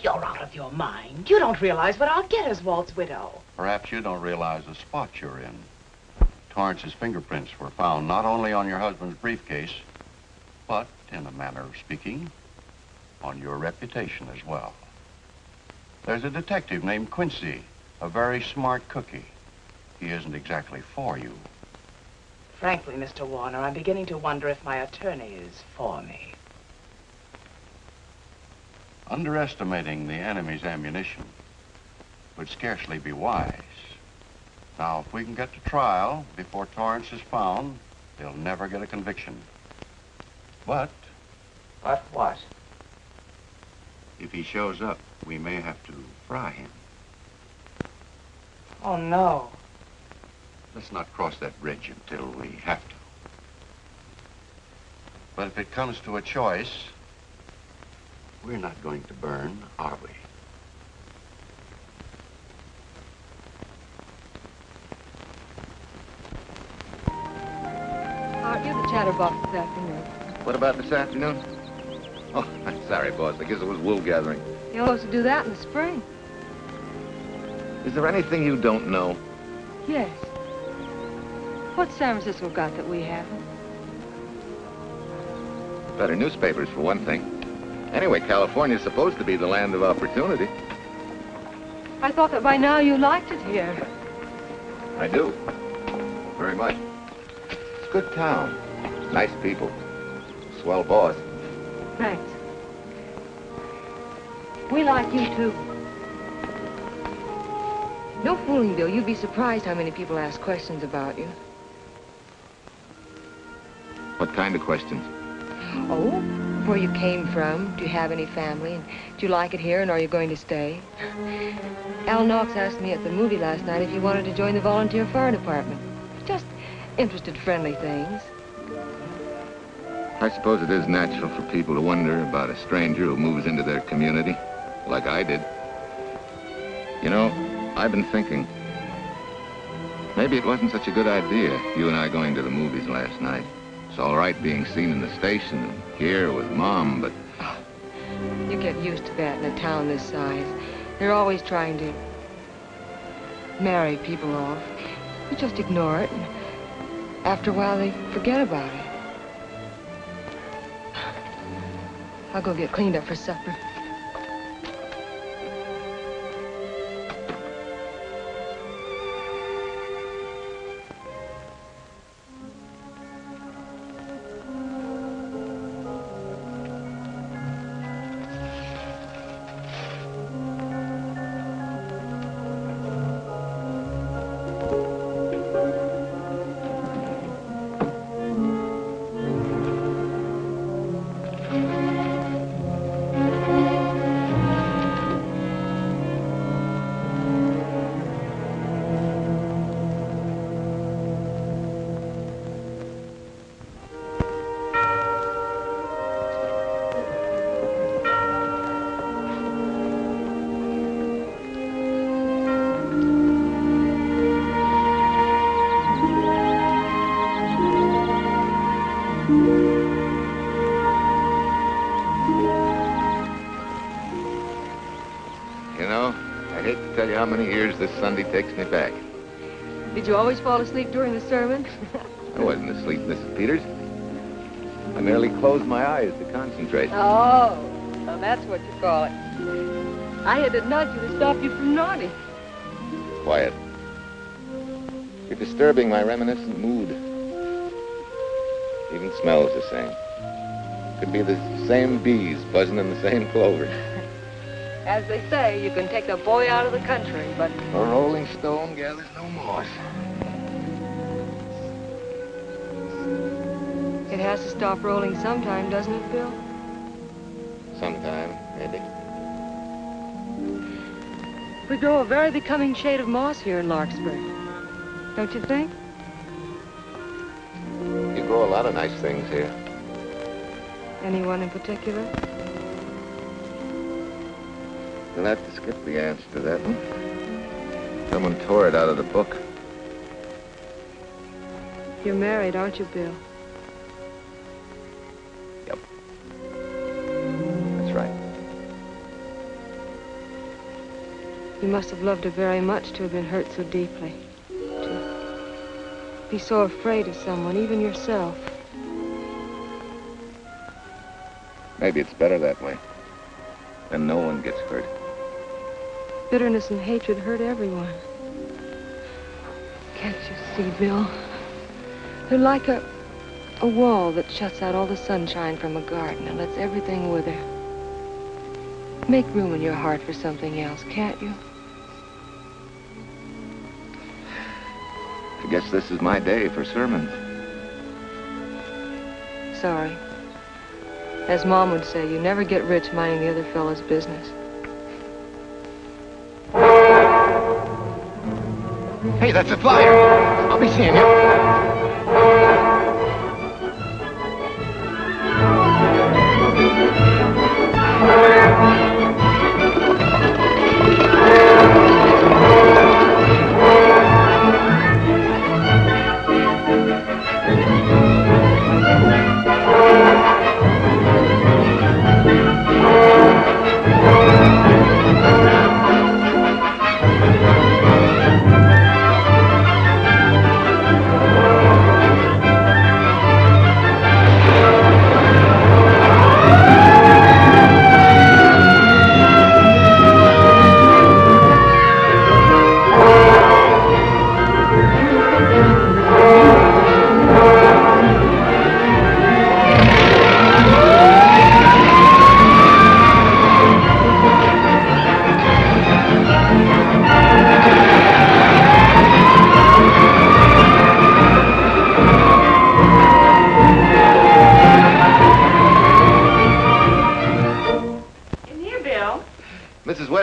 You're out of your mind. You don't realize what I'll get as Walt's widow. Perhaps you don't realize the spot you're in. Torrance's fingerprints were found not only on your husband's briefcase, but, in a manner of speaking, on your reputation as well. There's a detective named Quincy, a very smart cookie. He isn't exactly for you. Frankly, Mr. Warner, I'm beginning to wonder if my attorney is for me. Underestimating the enemy's ammunition would scarcely be wise. Now, if we can get to trial before Torrance is found, they'll never get a conviction. But... But what? If he shows up, we may have to fry him. Oh, no. Let's not cross that bridge until we have to. But if it comes to a choice, we're not going to burn, are we? Aren't you the chatterbox this afternoon? What about this afternoon? Oh, I'm sorry, boss. I guess it was wool gathering. You're supposed to do that in the spring. Is there anything you don't know? Yes. What's San Francisco got that we haven't? Better newspapers, for one thing. Anyway, California's supposed to be the land of opportunity. I thought that by now you liked it here. I do. Very much. It's a good town. Nice people. Swell boss. Thanks. We like you, too. No fooling, Bill. You'd be surprised how many people ask questions about you. What kind of questions? Oh, where you came from, do you have any family, and do you like it here, and are you going to stay? Al Knox asked me at the movie last night if you wanted to join the volunteer fire department. Just interested, friendly things. I suppose it is natural for people to wonder about a stranger who moves into their community, like I did. You know, I've been thinking, maybe it wasn't such a good idea, you and I going to the movies last night. It's all right being seen in the station and here with Mom, but... You get used to that in a town this size. They're always trying to marry people off. You just ignore it, and after a while they forget about it. I'll go get cleaned up for supper. How many years this Sunday takes me back. Did you always fall asleep during the sermon? I wasn't asleep, Mrs. Peters. I merely closed my eyes to concentrate. Oh, so that's what you call it. I had to nudge you to stop you from nodding. Quiet. You're disturbing my reminiscent mood. Even smells the same. Could be the same bees buzzing in the same clover. As they say, you can take the boy out of the country, but... A rolling stone gathers no moss. It has to stop rolling sometime, doesn't it, Bill? Sometime, maybe. We grow a very becoming shade of moss here in Larkspur. Don't you think? You grow a lot of nice things here. Anyone in particular? You'll have to skip the answer to that one. Someone tore it out of the book. You're married, aren't you, Bill? Yep. That's right. You must have loved her very much to have been hurt so deeply. To be so afraid of someone, even yourself. Maybe it's better that way. Then no one gets hurt. Bitterness and hatred hurt everyone. Can't you see, Bill? They're like a wall that shuts out all the sunshine from a garden and lets everything wither. Make room in your heart for something else, can't you? I guess this is my day for sermons. Sorry. As Mom would say, you never get rich minding the other fellow's business. Hey, that's a fire. I'll be seeing you.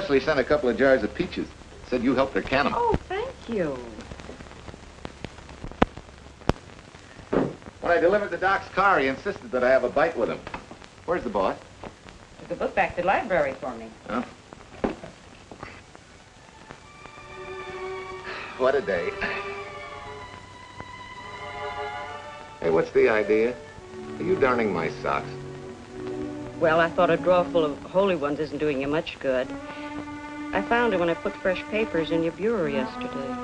Leslie sent a couple of jars of peaches. Said you helped her can them. Oh, thank you. When I delivered the doc's car, he insisted that I have a bite with him. Where's the boss? Took the book back to the library for me. Huh? What a day. Hey, what's the idea? Are you darning my socks? Well, I thought a drawer full of holy ones isn't doing you much good. I found it when I put fresh papers in your bureau yesterday.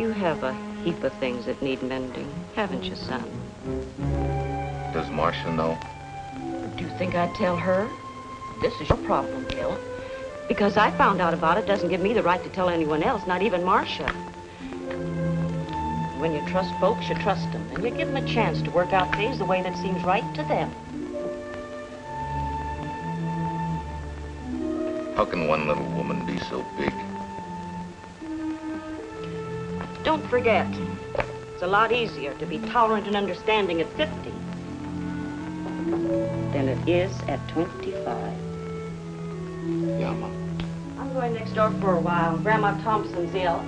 You have a heap of things that need mending, haven't you, son? Does Marcia know? Do you think I'd tell her? This is your problem, Bill. Because I found out about it doesn't give me the right to tell anyone else, not even Marcia. When you trust folks, you trust them, and you give them a chance to work out things the way that seems right to them. How can one little woman be so big? Don't forget, it's a lot easier to be tolerant and understanding at 50 than it is at 25. Yeah, Mom. I'm going next door for a while. Grandma Thompson's ill.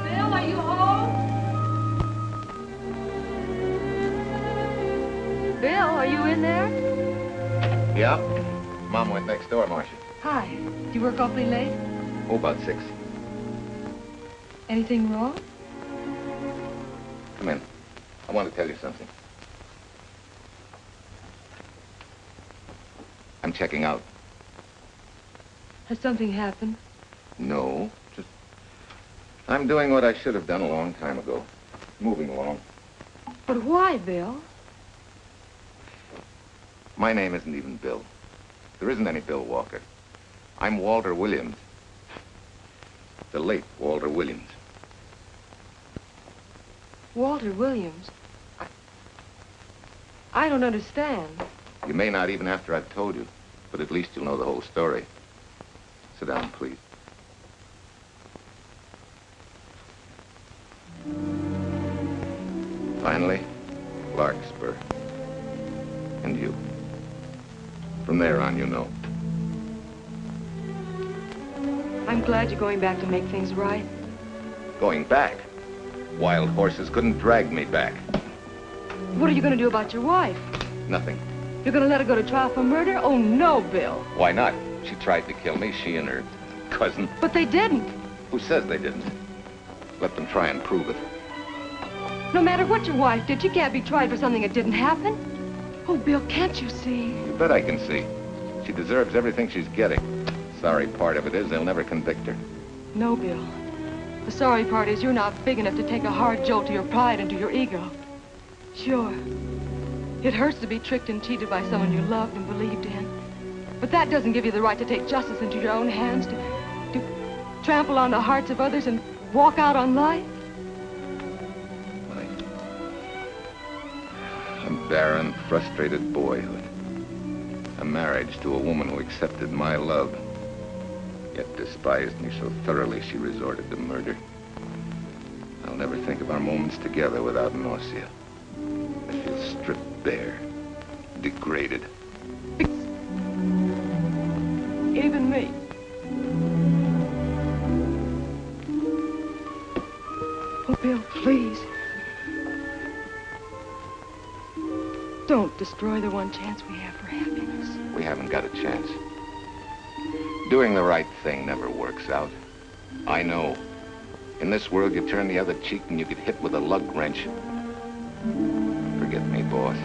Bill, are you home? Bill, are you in there? Yeah? Mom went next door, Marcia. Hi. Do you work awfully late? Oh, about 6. Anything wrong? Come in. I want to tell you something. I'm checking out. Has something happened? No, just... I'm doing what I should have done a long time ago. Moving along. But why, Bill? My name isn't even Bill. There isn't any Bill Walker. I'm Walter Williams. The late Walter Williams. Walter Williams? I don't understand. You may not even after I've told you, but at least you'll know the whole story. Sit down, please. Finally, Larkspur. And you. From there on, you know. I'm glad you're going back to make things right. Going back? Wild horses couldn't drag me back. What are you going to do about your wife? Nothing. You're going to let her go to trial for murder? Oh, no, Bill. Why not? She tried to kill me, she and her cousin. But they didn't. Who says they didn't? Let them try and prove it. No matter what your wife did, she can't be tried for something that didn't happen. Oh, Bill, can't you see? You bet I can see. She deserves everything she's getting. Sorry part of it is they'll never convict her. No, Bill. The sorry part is you're not big enough to take a hard jolt to your pride and to your ego. Sure. It hurts to be tricked and cheated by someone you loved and believed in. But that doesn't give you the right to take justice into your own hands, to trample on the hearts of others and walk out on life. A barren, frustrated boyhood. A marriage to a woman who accepted my love, yet despised me so thoroughly she resorted to murder. I'll never think of our moments together without nausea. I feel stripped bare, degraded. Even me. Oh, Bill, please. Don't destroy the one chance we have for happiness. We haven't got a chance. Doing the right thing never works out. I know. In this world, you turn the other cheek and you get hit with a lug wrench. Forget me, boss.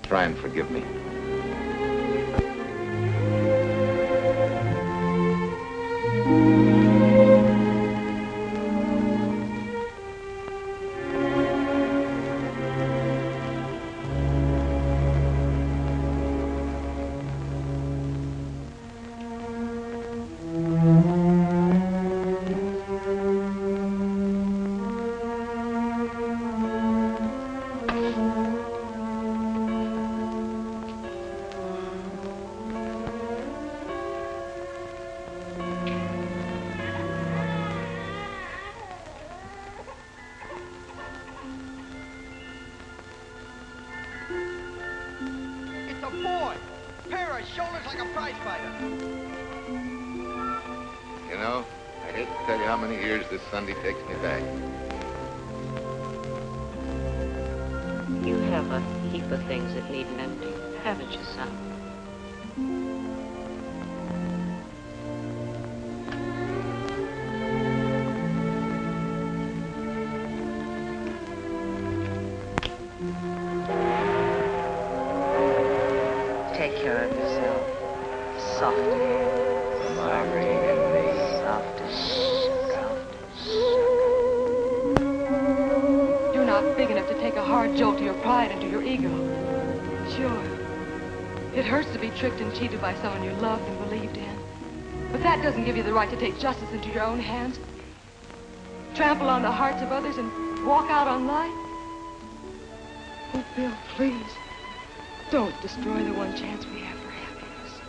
Try and forgive me. boy. Pair of shoulders like a prize fighter. You know, I hate to tell you how many years this Sunday takes me back. You have a heap of things that need mending, haven't you, son? Take care of yourself. Soft. You're not big enough to take a hard jolt to your pride and to your ego. Sure, it hurts to be tricked and cheated by someone you loved and believed in. But that doesn't give you the right to take justice into your own hands. Trample on the hearts of others and walk out on life. Oh, Bill, please, don't destroy the one chance we have for happiness.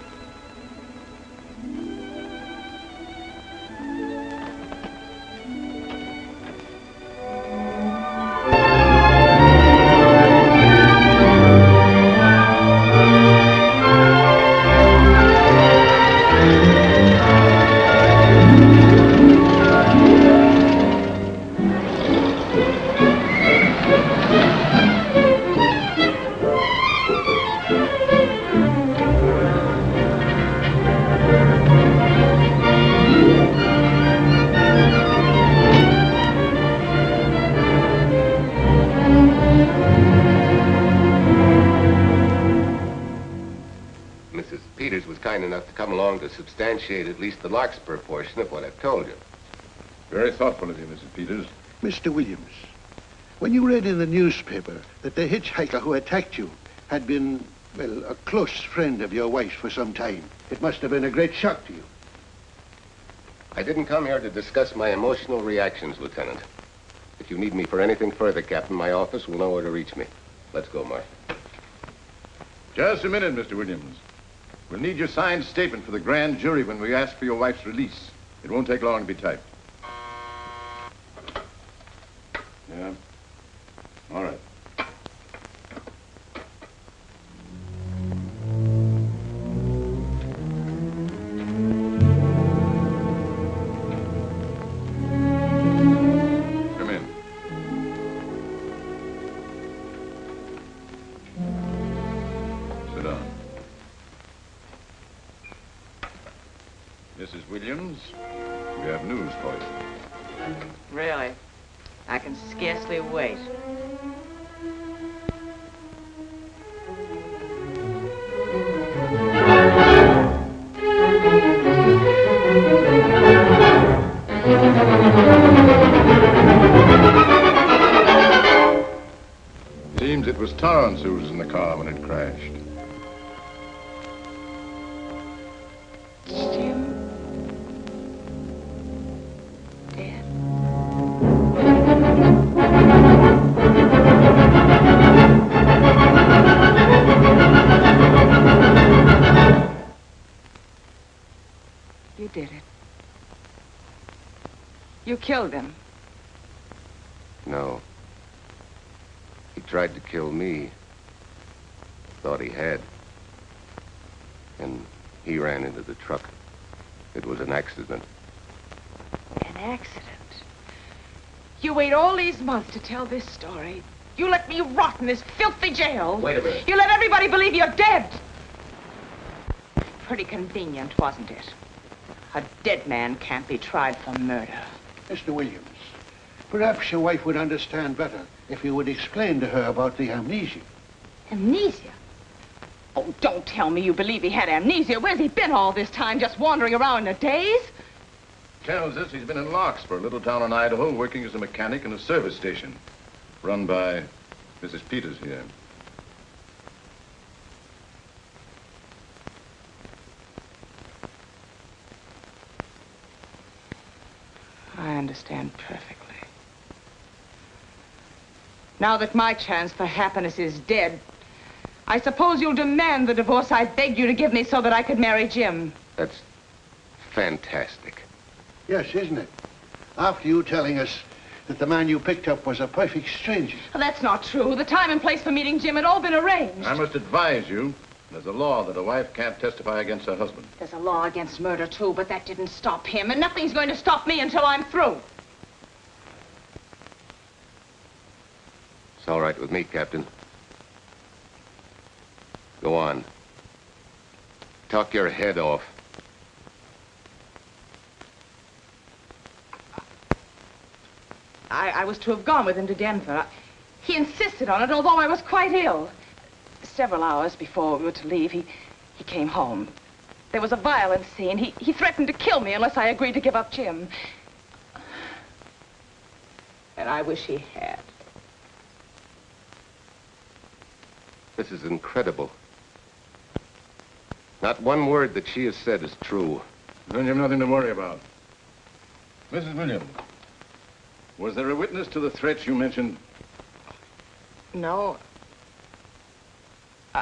Mrs. Peters was kind enough to come along to substantiate at least the Larkspur portion of what I've told you. Very thoughtful of you, Mrs. Peters. Mr. Williams, when you read in the newspaper that the hitchhiker who attacked you had been, well, a close friend of your wife's for some time, it must have been a great shock to you. I didn't come here to discuss my emotional reactions, Lieutenant. If you need me for anything further, Captain, my office will know where to reach me. Let's go, Mark. Just a minute, Mr. Williams. We'll need your signed statement for the grand jury when we ask for your wife's release. It won't take long to be typed. Yeah? All right. Come in. Sit down. Mrs. Williams, we have news for you. Really? I can scarcely wait. Seems it was Torrance who was in the car when it crashed. You did it. You killed him. No. He tried to kill me. Thought he had. And he ran into the truck. It was an accident. An accident? You wait all these months to tell this story. You let me rot in this filthy jail. Wait a minute. You let everybody believe you're dead. Pretty convenient, wasn't it? A dead man can't be tried for murder. Mr. Williams, perhaps your wife would understand better if you would explain to her about the amnesia. Amnesia? Oh, don't tell me you believe he had amnesia. Where's he been all this time, just wandering around in a daze? Tells us he's been in Larkspur, a little town in Idaho, working as a mechanic in a service station. Run by Mrs. Peters here. I understand perfectly. Now that my chance for happiness is dead, I suppose you'll demand the divorce I begged you to give me so that I could marry Jim. That's fantastic. Yes, isn't it? After you telling us that the man you picked up was a perfect stranger. Well, that's not true. The time and place for meeting Jim had all been arranged. I must advise you, There's a law that a wife can't testify against her husband. There's a law against murder, too, but that didn't stop him, and nothing's going to stop me until I'm through. It's all right with me, Captain. Go on. Talk your head off. I was to have gone with him to Denver. He insisted on it, although I was quite ill. Several hours before we were to leave, he came home. There was a violent scene. He threatened to kill me unless I agreed to give up Jim. And I wish he had. This is incredible. Not one word that she has said is true. Then you've nothing to worry about. Mrs. Williams, was there a witness to the threats you mentioned? No.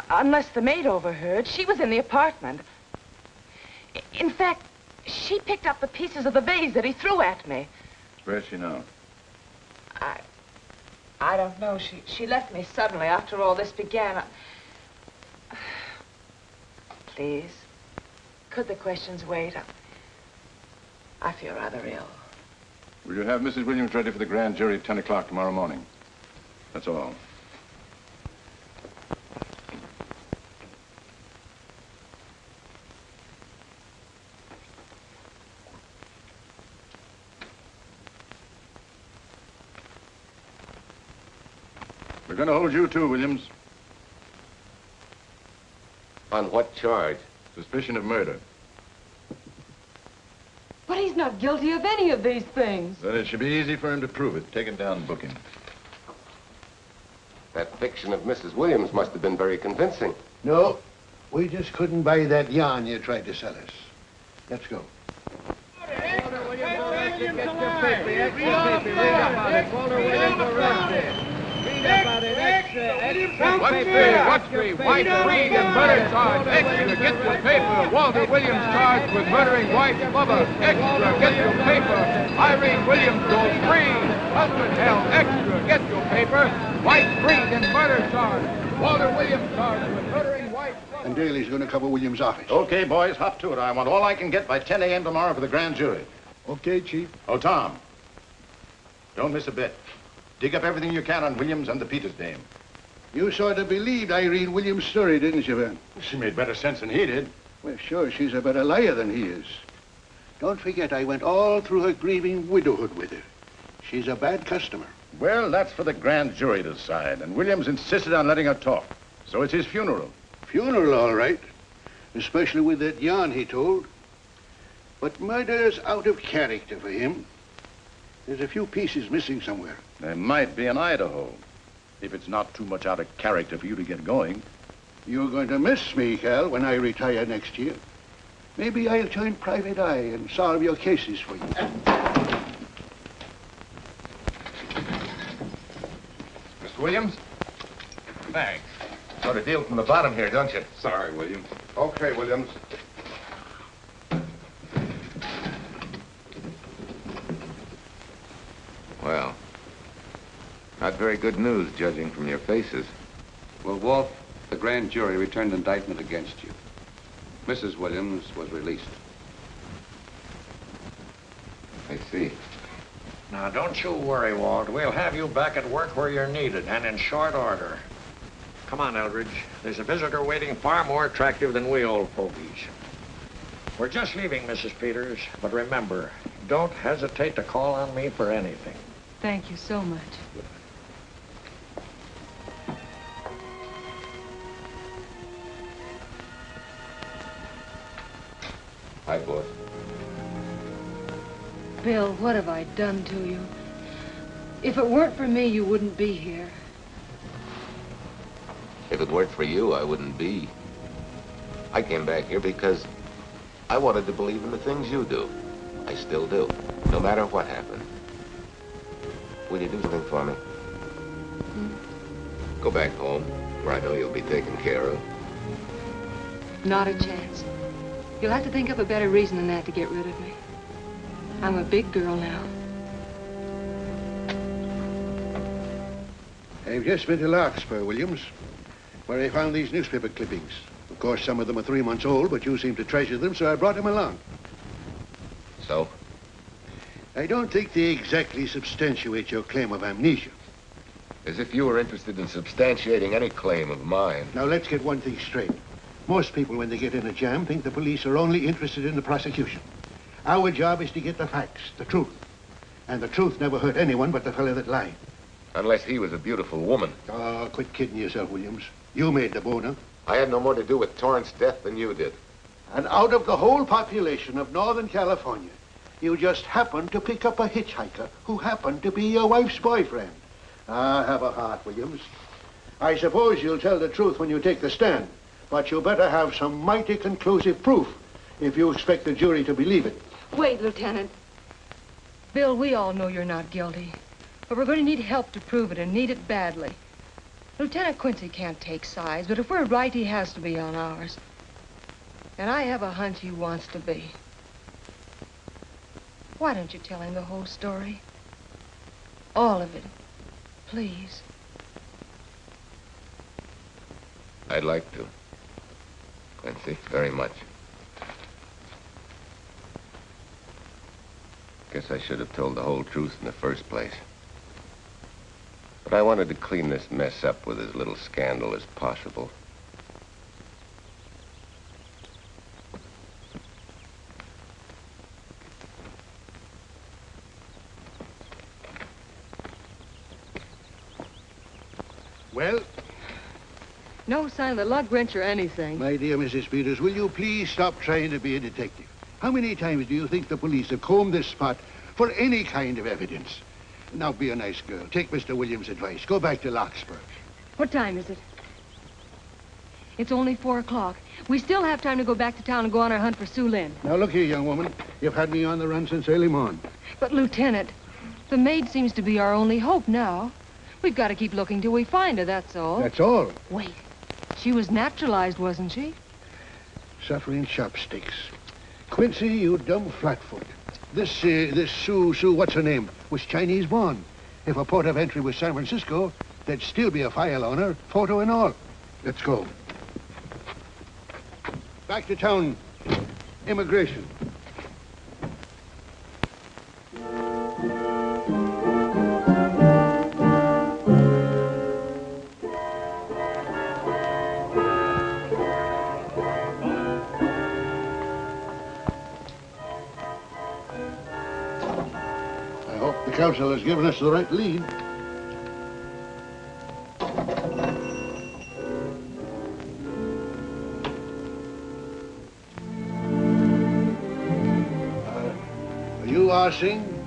Unless the maid overheard. She was in the apartment. In fact, she picked up the pieces of the vase that he threw at me. Where's she now? I don't know. She left me suddenly after all this began. Please, could the questions wait? I feel rather ill. Will you have Mrs. Williams ready for the grand jury at 10 o'clock tomorrow morning? That's all. We're going to hold you too, Williams. On what charge? Suspicion of murder. But he's not guilty of any of these things. Then it should be easy for him to prove it. Take it down and book him. That fiction of Mrs. Williams must have been very convincing. No, we just couldn't buy that yarn you tried to sell us. Let's go. What's the White freed and murder charge? Extra, get your paper. Walter Williams charged with murdering White's lover. Extra, get your paper. Irene Williams goes free. Husband held. Extra, get your paper. White freed and murder charge. Walter Williams charged with murdering White's lover. And Daly's going to cover Williams' office. Okay, boys, hop to it. I want all I can get by 10 a.m. tomorrow for the grand jury. Okay, Chief. Oh, Tom, don't miss a bit. Dig up everything you can on Williams and the Peters dame. You sort of believed Irene Williams' story, didn't you, Van? She made better sense than he did. Well, sure, she's a better liar than he is. Don't forget, I went all through her grieving widowhood with her. She's a bad customer. Well, that's for the grand jury to decide, and Williams insisted on letting her talk. So it's his funeral. Funeral, all right. Especially with that yarn he told. But murder's out of character for him. There's a few pieces missing somewhere. There might be in Idaho, if it's not too much out of character for you to get going. You're going to miss me, Cal, when I retire next year. Maybe I'll join Private Eye and solve your cases for you. Mr. Williams? Thanks. Sort of deal from the bottom here, don't you? Sorry, Williams. Okay, Williams. Well, not very good news, judging from your faces. Well, Walt, the grand jury returned indictment against you. Mrs. Williams was released. I see. Now, don't you worry, Walt. We'll have you back at work where you're needed, and in short order. Come on, Eldridge. There's a visitor waiting far more attractive than we old fogies. We're just leaving, Mrs. Peters, but remember, don't hesitate to call on me for anything. Thank you so much. Hi, boss. Bill, what have I done to you? If it weren't for me, you wouldn't be here. If it weren't for you, I wouldn't be. I came back here because I wanted to believe in the things you do. I still do, no matter what happened. Will you do something for me? Go back home, where I know you'll be taken care of. Not a chance. You'll have to think up a better reason than that to get rid of me. I'm a big girl now. I've just been to Larkspur, Williams, where I found these newspaper clippings. course, some of them are 3 months old, but you seem to treasure them, so I brought them along. So? I don't think they exactly substantiate your claim of amnesia. As if you were interested in substantiating any claim of mine. Now, let's get one thing straight. Most people, when they get in a jam, think the police are only interested in the prosecution. Our job is to get the facts, the truth. And the truth never hurt anyone but the fellow that lied. Unless he was a beautiful woman. Oh, quit kidding yourself, Williams. You made the boner. I had no more to do with Torrance's death than you did. And out of the whole population of Northern California, you just happened to pick up a hitchhiker who happened to be your wife's boyfriend. Ah, have a heart, Williams. I suppose you'll tell the truth when you take the stand, but you better have some mighty conclusive proof if you expect the jury to believe it. Wait, Lieutenant. Bill, we all know you're not guilty, but we're going to need help to prove it, and need it badly. Lieutenant Quincy can't take sides, but if we're right, he has to be on ours. And I have a hunch he wants to be. Why don't you tell him the whole story? All of it. Please. I'd like to. Quincy, very much. Guess I should have told the whole truth in the first place. But I wanted to clean this mess up with as little scandal as possible. Well? No sign of the lug wrench or anything. My dear Mrs. Peters, will you please stop trying to be a detective? How many times do you think the police have combed this spot for any kind of evidence? Now, be a nice girl. Take Mr. Williams' advice. Go back to Locksburg. What time is it? It's only 4 o'clock. We still have time to go back to town and go on our hunt for Sue Lynn. Now, look here, young woman. You've had me on the run since early morn. But, Lieutenant, the maid seems to be our only hope now. We've got to keep looking till we find her, that's all. That's all? Wait. She was naturalized, wasn't she? Suffering chopsticks. Quincy, you dumb flatfoot. This Sue, what's her name, was Chinese born. If her port of entry was San Francisco, there'd still be a file on her, photo and all. Let's go. Back to town. Immigration. The council has given us the right lead. You are sing?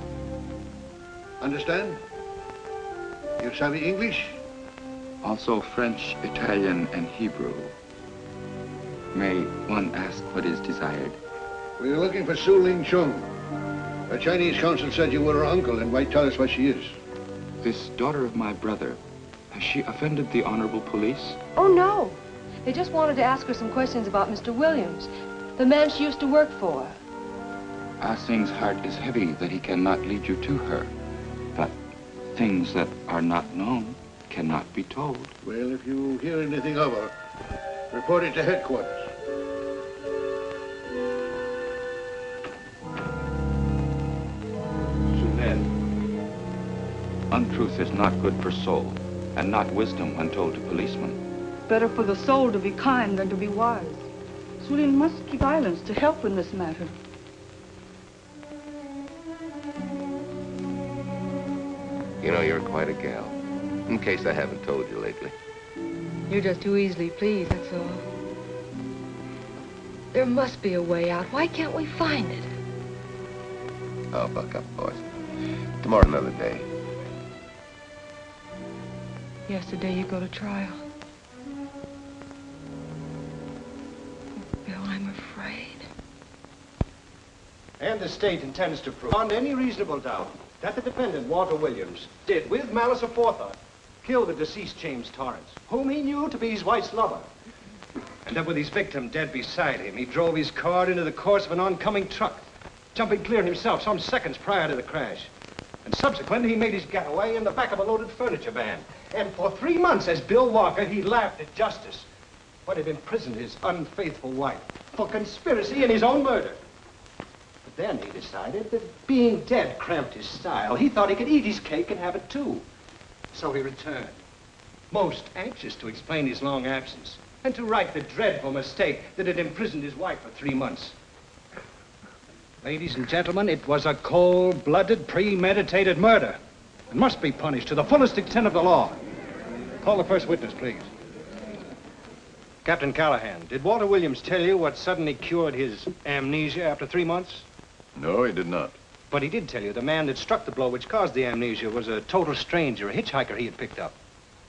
Understand? You savvy English? Also French, Italian, and Hebrew. May one ask what is desired? We're looking for Su Ling Chung. The Chinese consul said you were her uncle and might tell us what she is. This daughter of my brother, has she offended the honorable police? Oh, no. They just wanted to ask her some questions about Mr. Williams, the man she used to work for. Ah Sing's heart is heavy that he cannot lead you to her. But things that are not known cannot be told. Well, if you hear anything of her, report it to headquarters. Untruth is not good for soul, and not wisdom when told to policemen. Better for the soul to be kind than to be wise. Su Lin must keep silence to help in this matter. You know, you're quite a gal. In case I haven't told you lately. You're just too easily pleased, that's all. There must be a way out. Why can't we find it? Oh, buck up, boys. Tomorrow, another day. Yesterday you go to trial. Bill, I'm afraid. And the state intends to prove, beyond any reasonable doubt, that the defendant, Walter Williams, did, with malice aforethought, kill the deceased James Torrance, whom he knew to be his wife's lover. And that with his victim dead beside him, he drove his car into the course of an oncoming truck, jumping clear himself some seconds prior to the crash. And subsequently, he made his getaway in the back of a loaded furniture van. And for 3 months, as Bill Walker, he laughed at justice. But it imprisoned his unfaithful wife for conspiracy in his own murder. But then he decided that being dead cramped his style. He thought he could eat his cake and have it too. So he returned, most anxious to explain his long absence and to right the dreadful mistake that had imprisoned his wife for 3 months. Ladies and gentlemen, it was a cold-blooded, premeditated murder and must be punished to the fullest extent of the law. Call the first witness, please. Captain Callahan, did Walter Williams tell you what suddenly cured his amnesia after 3 months? No, he did not. But he did tell you the man that struck the blow which caused the amnesia was a total stranger, a hitchhiker he had picked up.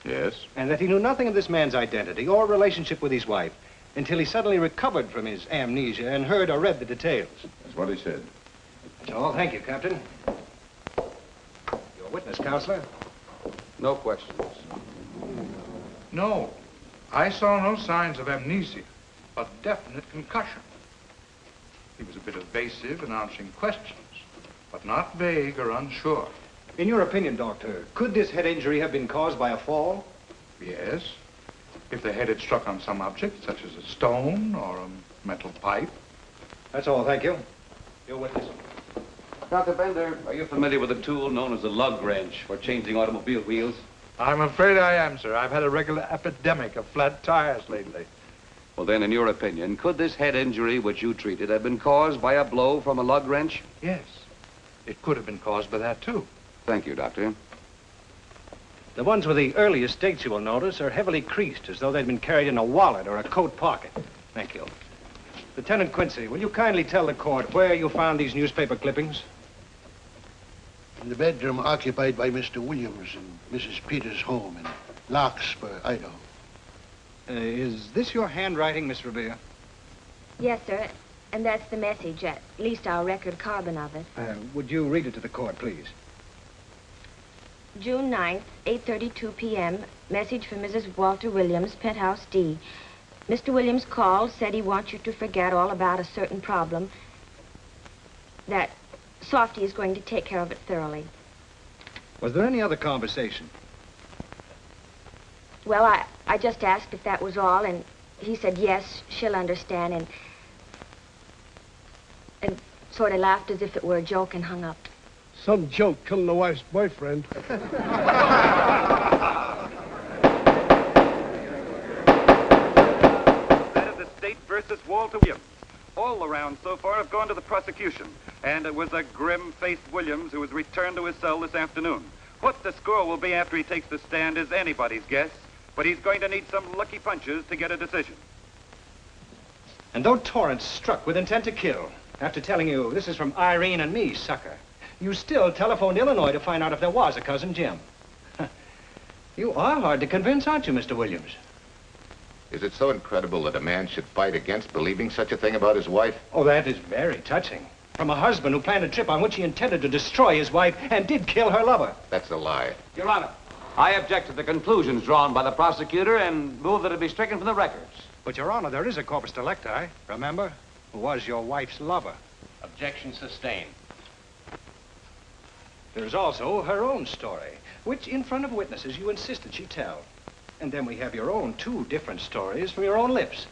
Yes? And that he knew nothing of this man's identity or relationship with his wife until he suddenly recovered from his amnesia and heard or read the details. That's what he said. That's all. Thank you, Captain. Your witness, Counselor. No questions. No. I saw no signs of amnesia, but definite concussion. He was a bit evasive in answering questions, but not vague or unsure. In your opinion, Doctor, could this head injury have been caused by a fall? Yes. If the head had struck on some object, such as a stone or a metal pipe. That's all, thank you. Your witness. Dr. Bender, are you familiar with a tool known as a lug wrench for changing automobile wheels? I'm afraid I am, sir. I've had a regular epidemic of flat tires lately. Well, then, in your opinion, could this head injury which you treated have been caused by a blow from a lug wrench? Yes. It could have been caused by that, too. Thank you, Doctor. The ones with the earliest dates, you will notice, are heavily creased, as though they'd been carried in a wallet or a coat pocket. Thank you. Lieutenant Quincy, will you kindly tell the court where you found these newspaper clippings? In the bedroom occupied by Mr. Williams in Mrs. Peters' home in Larkspur, Idaho. Is this your handwriting, Miss Revere? Yes, sir. And that's the message, at least our record carbon of it. Would you read it to the court, please? June 9th, 8:32 p.m. Message from Mrs. Walter Williams, Penthouse D. Mr. Williams called, said he wants you to forget all about a certain problem, that Softy is going to take care of it thoroughly. Was there any other conversation? Well, I just asked if that was all, and he said, yes, she'll understand, and sort of laughed as if it were a joke and hung up. Some joke killing the wife's boyfriend. That is the state versus Walter Williams. All the rounds so far have gone to the prosecution, and it was a grim-faced Williams who was returned to his cell this afternoon. What the score will be after he takes the stand is anybody's guess, but he's going to need some lucky punches to get a decision. And though Torrance struck with intent to kill, after telling you this is from Irene and me, sucker, you still telephoned Illinois to find out if there was a cousin Jim. You are hard to convince, aren't you, Mr. Williams? Is it so incredible that a man should fight against believing such a thing about his wife? Oh, that is very touching. From a husband who planned a trip on which he intended to destroy his wife and did kill her lover. That's a lie. Your Honor, I object to the conclusions drawn by the prosecutor and move that it be stricken from the records. But, Your Honor, there is a corpus delicti, remember, who was your wife's lover. Objection sustained. There's also her own story, which in front of witnesses you insisted she tell. And then we have your own 2 different stories from your own lips.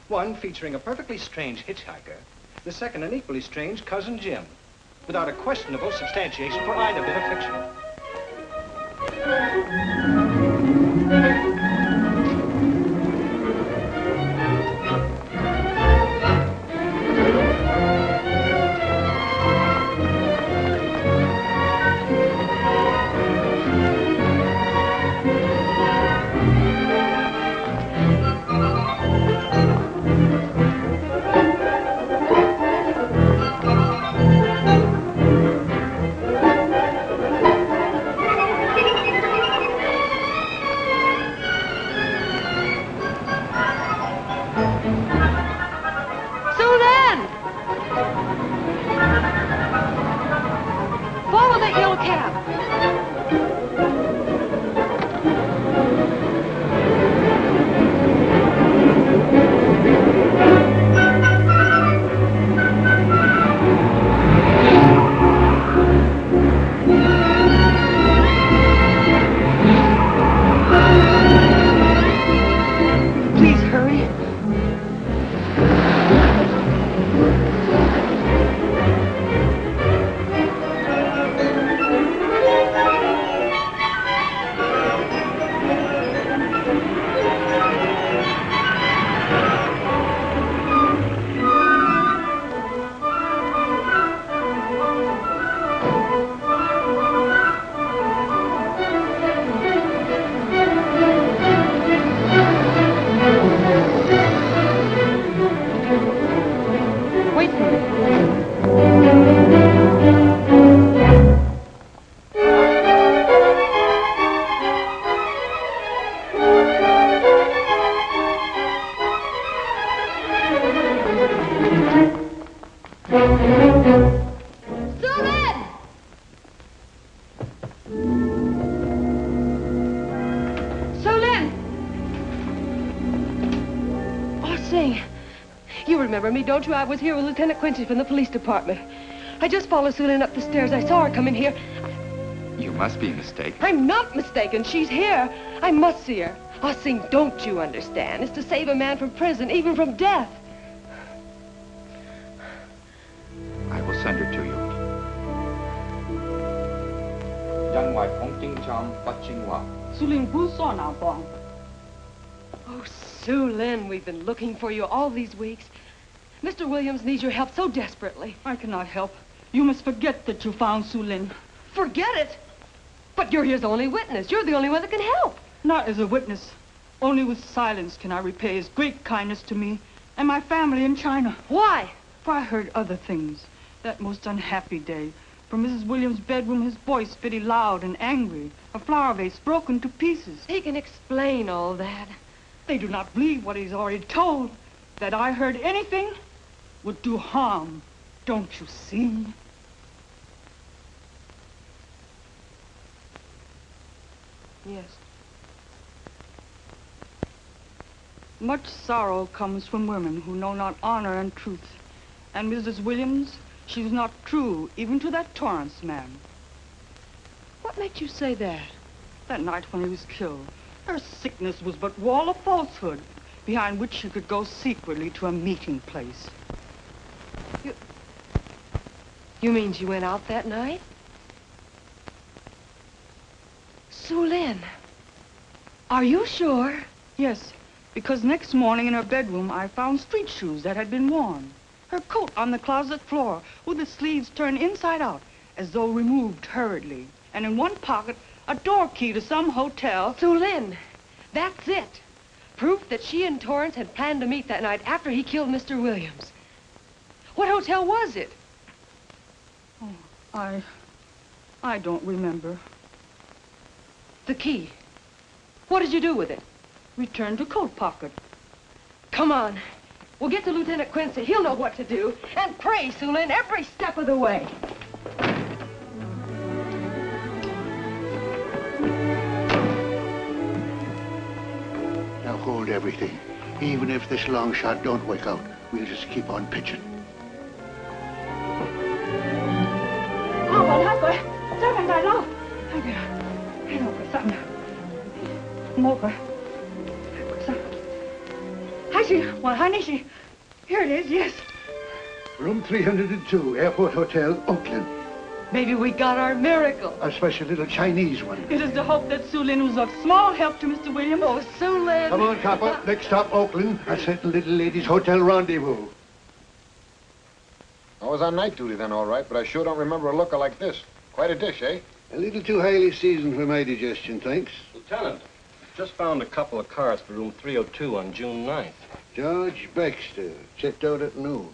One featuring a perfectly strange hitchhiker, the second an equally strange cousin Jim, without a questionable substantiation for either bit of fiction. remember me, don't you? I was here with Lieutenant Quincy from the police department. I just followed Sue Lynn up the stairs. I saw her come in here. You must be mistaken. I'm not mistaken. She's here. I must see her. Our thing, don't you understand, is to save a man from prison, even from death. I will send her to you. Oh, Sue Lynn, we've been looking for you all these weeks. Mr. Williams needs your help so desperately. I cannot help. You must forget that you found Sue Lynn. Forget it? But you're his only witness. You're the only one that can help. Not as a witness. Only with silence can I repay his great kindness to me and my family in China. Why? For I heard other things. That most unhappy day. From Mrs. Williams' bedroom, his voice very loud and angry. A flower vase broken to pieces. He can explain all that. They do not believe what he's already told. That I heard anything would do harm. Don't you see? Yes. Much sorrow comes from women who know not honor and truth. And Mrs. Williams, she was not true even to that Torrance man. What makes you say that? That night when he was killed, her sickness was but wall of falsehood, behind which she could go secretly to a meeting place. You mean she went out that night? Sue Lynn, are you sure? Yes, because next morning in her bedroom I found street shoes that had been worn. Her coat on the closet floor with the sleeves turned inside out as though removed hurriedly. And in one pocket, a door key to some hotel. Sue Lynn, that's it. Proof that she and Torrance had planned to meet that night after he killed Mr. Williams. What hotel was it? Oh, I don't remember. The key. What did you do with it? Returned to coat pocket. Come on. We'll get to Lieutenant Quincy. He'll know what to do. And pray, Sue Lynn, every step of the way. Now hold everything. Even if this long shot don't work out, we'll just keep on pitching. Here it is, yes. Room 302, Airport Hotel, Oakland. Maybe we got our miracle. A special little Chinese one. It is to hope that Sue Lynn was of small help to Mr. Williams. Oh, Sue Lynn. Come on, Copper. Next stop, Oakland. A certain little lady's hotel rendezvous. I was on night duty then, all right, but I sure don't remember a looker like this. Quite a dish, eh? A little too highly seasoned for my digestion, thanks. Lieutenant, just found a couple of cars for room 302 on June 9th. George Baxter, checked out at noon.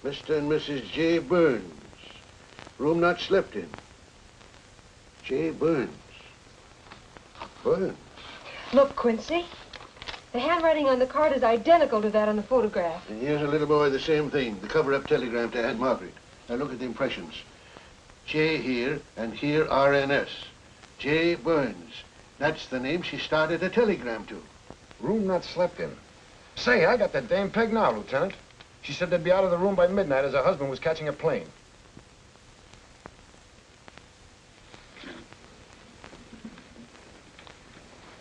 Mr. and Mrs. J. Burns. Room not slept in. J. Burns. Burns. Look, Quincy. The handwriting on the card is identical to that on the photograph. And here's a little boy, the same thing. The cover-up telegram to Aunt Margaret. Now look at the impressions. J here, and here RNS. J. Burns. That's the name she started a telegram to. Room not slept in. Say, I got that dame pegged now, Lieutenant. She said they'd be out of the room by midnight as her husband was catching a plane.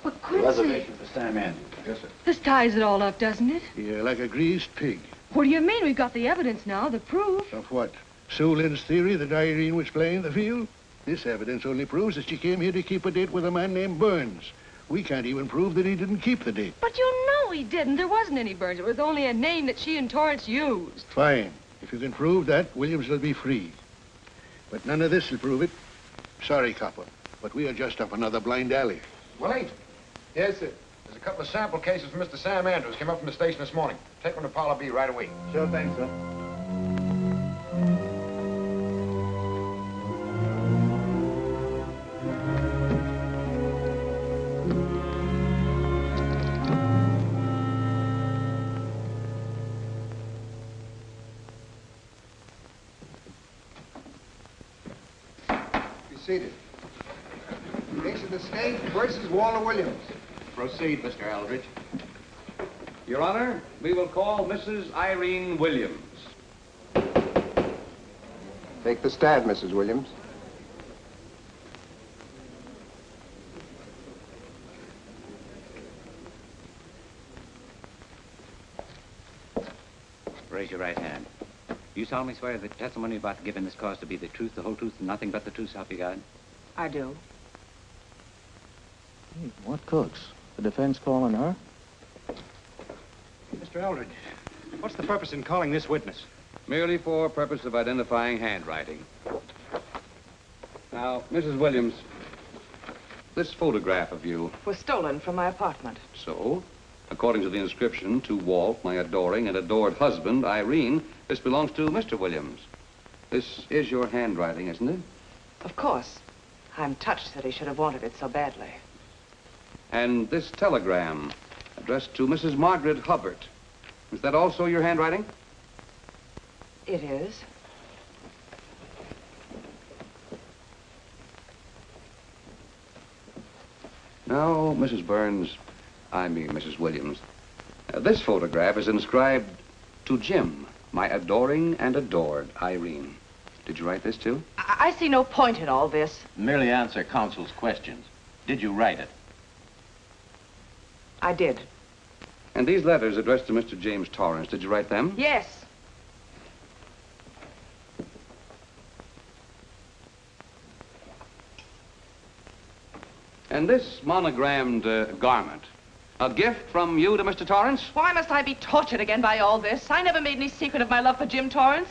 But Quincy... Reservation for Sam Andrews. Yes, sir. This ties it all up, doesn't it? Yeah, like a greased pig. What do you mean? We've got the evidence now, the proof. Of what? Sue Lynn's theory that Irene was playing the field? This evidence only proves that she came here to keep a date with a man named Burns. We can't even prove that he didn't keep the date. But you know he didn't. There wasn't any Burns. It was only a name that she and Torrance used. Fine. If you can prove that, Williams will be free. But none of this will prove it. Sorry, Copper, but we are just up another blind alley. Well, Agent. Yes, sir. There's a couple of sample cases for Mr. Sam Andrews. Came up from the station this morning. Take them to Parlor B right away. Sure thing, sir. Seated. Case of the state versus Walter Williams. Proceed, Mr. Aldrich. Your Honor, we will call Mrs. Irene Williams. Take the stand, Mrs. Williams. Raise your right hand. You solemnly swear that the testimony you're about to give in this cause to be the truth, the whole truth, and nothing but the truth, so help you God? I do. Hey, what cooks? The defense calling her? Mr. Eldridge, what's the purpose in calling this witness? Merely for purpose of identifying handwriting. Now, Mrs. Williams, this photograph of you. Was stolen from my apartment. So, according to the inscription, to Walt, my adoring and adored husband, Irene, this belongs to Mr. Williams. This is your handwriting, isn't it? Of course. I'm touched that he should have wanted it so badly. And this telegram, addressed to Mrs. Margaret Hubbard. Is that also your handwriting? It is. Now, Mrs. Mrs. Williams, this photograph is inscribed to Jim, my adoring and adored Irene. Did you write this, too? I see no point in all this. Merely answer counsel's questions. Did you write it? I did. And these letters addressed to Mr. James Torrance, did you write them? Yes. And this monogrammed garment, a gift from you to Mr. Torrance? Why must I be tortured again by all this? I never made any secret of my love for Jim Torrance.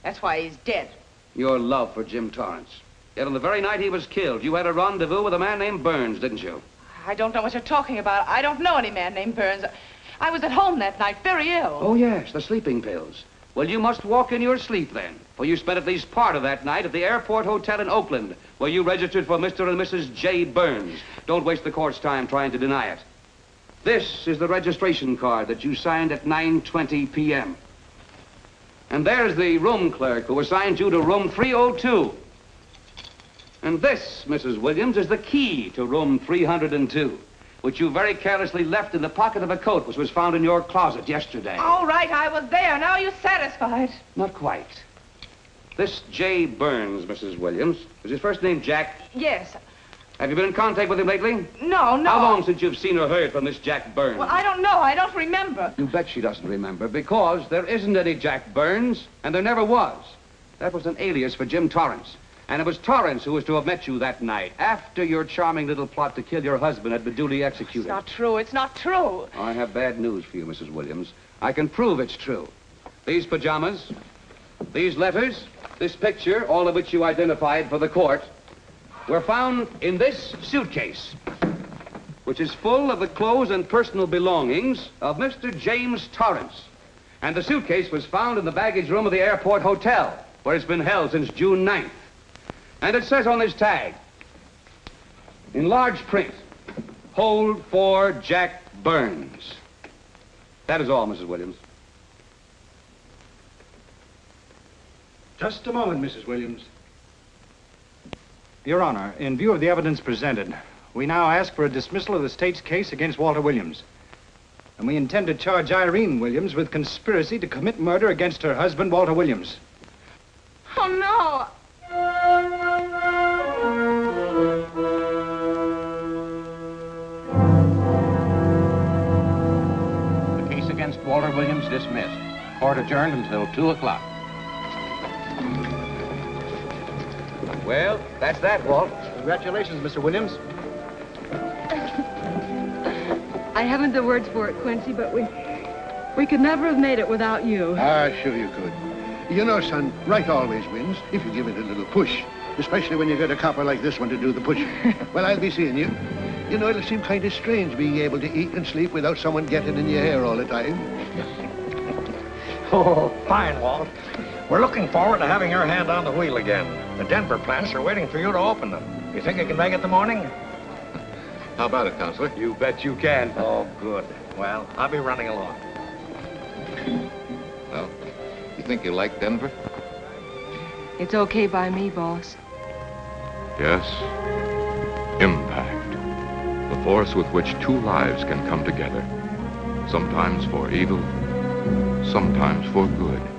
That's why he's dead. Your love for Jim Torrance. Yet on the very night he was killed, you had a rendezvous with a man named Burns, didn't you? I don't know what you're talking about. I don't know any man named Burns. I was at home that night, very ill. Oh, yes, the sleeping pills. Well, you must walk in your sleep then, for you spent at least part of that night at the Airport Hotel in Oakland, where you registered for Mr. and Mrs. J. Burns. Don't waste the court's time trying to deny it. This is the registration card that you signed at 9:20 p.m. And there's the room clerk who assigned you to room 302. And this, Mrs. Williams, is the key to room 302, which you very carelessly left in the pocket of a coat which was found in your closet yesterday. All right, I was there. Now are you satisfied? Not quite. This J. Burns, Mrs. Williams, was his first name Jack? Yes. Have you been in contact with him lately? No. How long since you've seen or heard from this Jack Burns? Well, I don't know. I don't remember. You bet she doesn't remember, because there isn't any Jack Burns, and there never was. That was an alias for Jim Torrance. And it was Torrance who was to have met you that night, after your charming little plot to kill your husband had been duly executed. It's not true. It's not true. I have bad news for you, Mrs. Williams. I can prove it's true. These pajamas, these letters, this picture, all of which you identified for the court, were found in this suitcase, which is full of the clothes and personal belongings of Mr. James Torrance. And the suitcase was found in the baggage room of the Airport Hotel, where it's been held since June 9th. And it says on this tag, in large print, hold for Jack Burns. That is all, Mrs. Williams. Just a moment, Mrs. Williams. Your Honor, in view of the evidence presented, we now ask for a dismissal of the state's case against Walter Williams. And we intend to charge Irene Williams with conspiracy to commit murder against her husband, Walter Williams. Oh, no. The case against Walter Williams dismissed. Court adjourned until 2 o'clock. Well, that's that, Walt. Congratulations, Mr. Williams. I haven't the words for it, Quincy, but we could never have made it without you. Ah, sure you could. You know, son, right always wins if you give it a little push, especially when you get a copper like this one to do the pushing. Well, I'll be seeing you. You know, it'll seem kind of strange being able to eat and sleep without someone getting in your hair all the time. Oh, fine, Walt. We're looking forward to having your hand on the wheel again. The Denver plants are waiting for you to open them. You think you can make it in the morning? How about it, Counselor? You bet you can. Oh, good. Well, I'll be running along. Well, you think you like Denver? It's okay by me, boss. Yes. Impact. The force with which two lives can come together. Sometimes for evil, sometimes for good.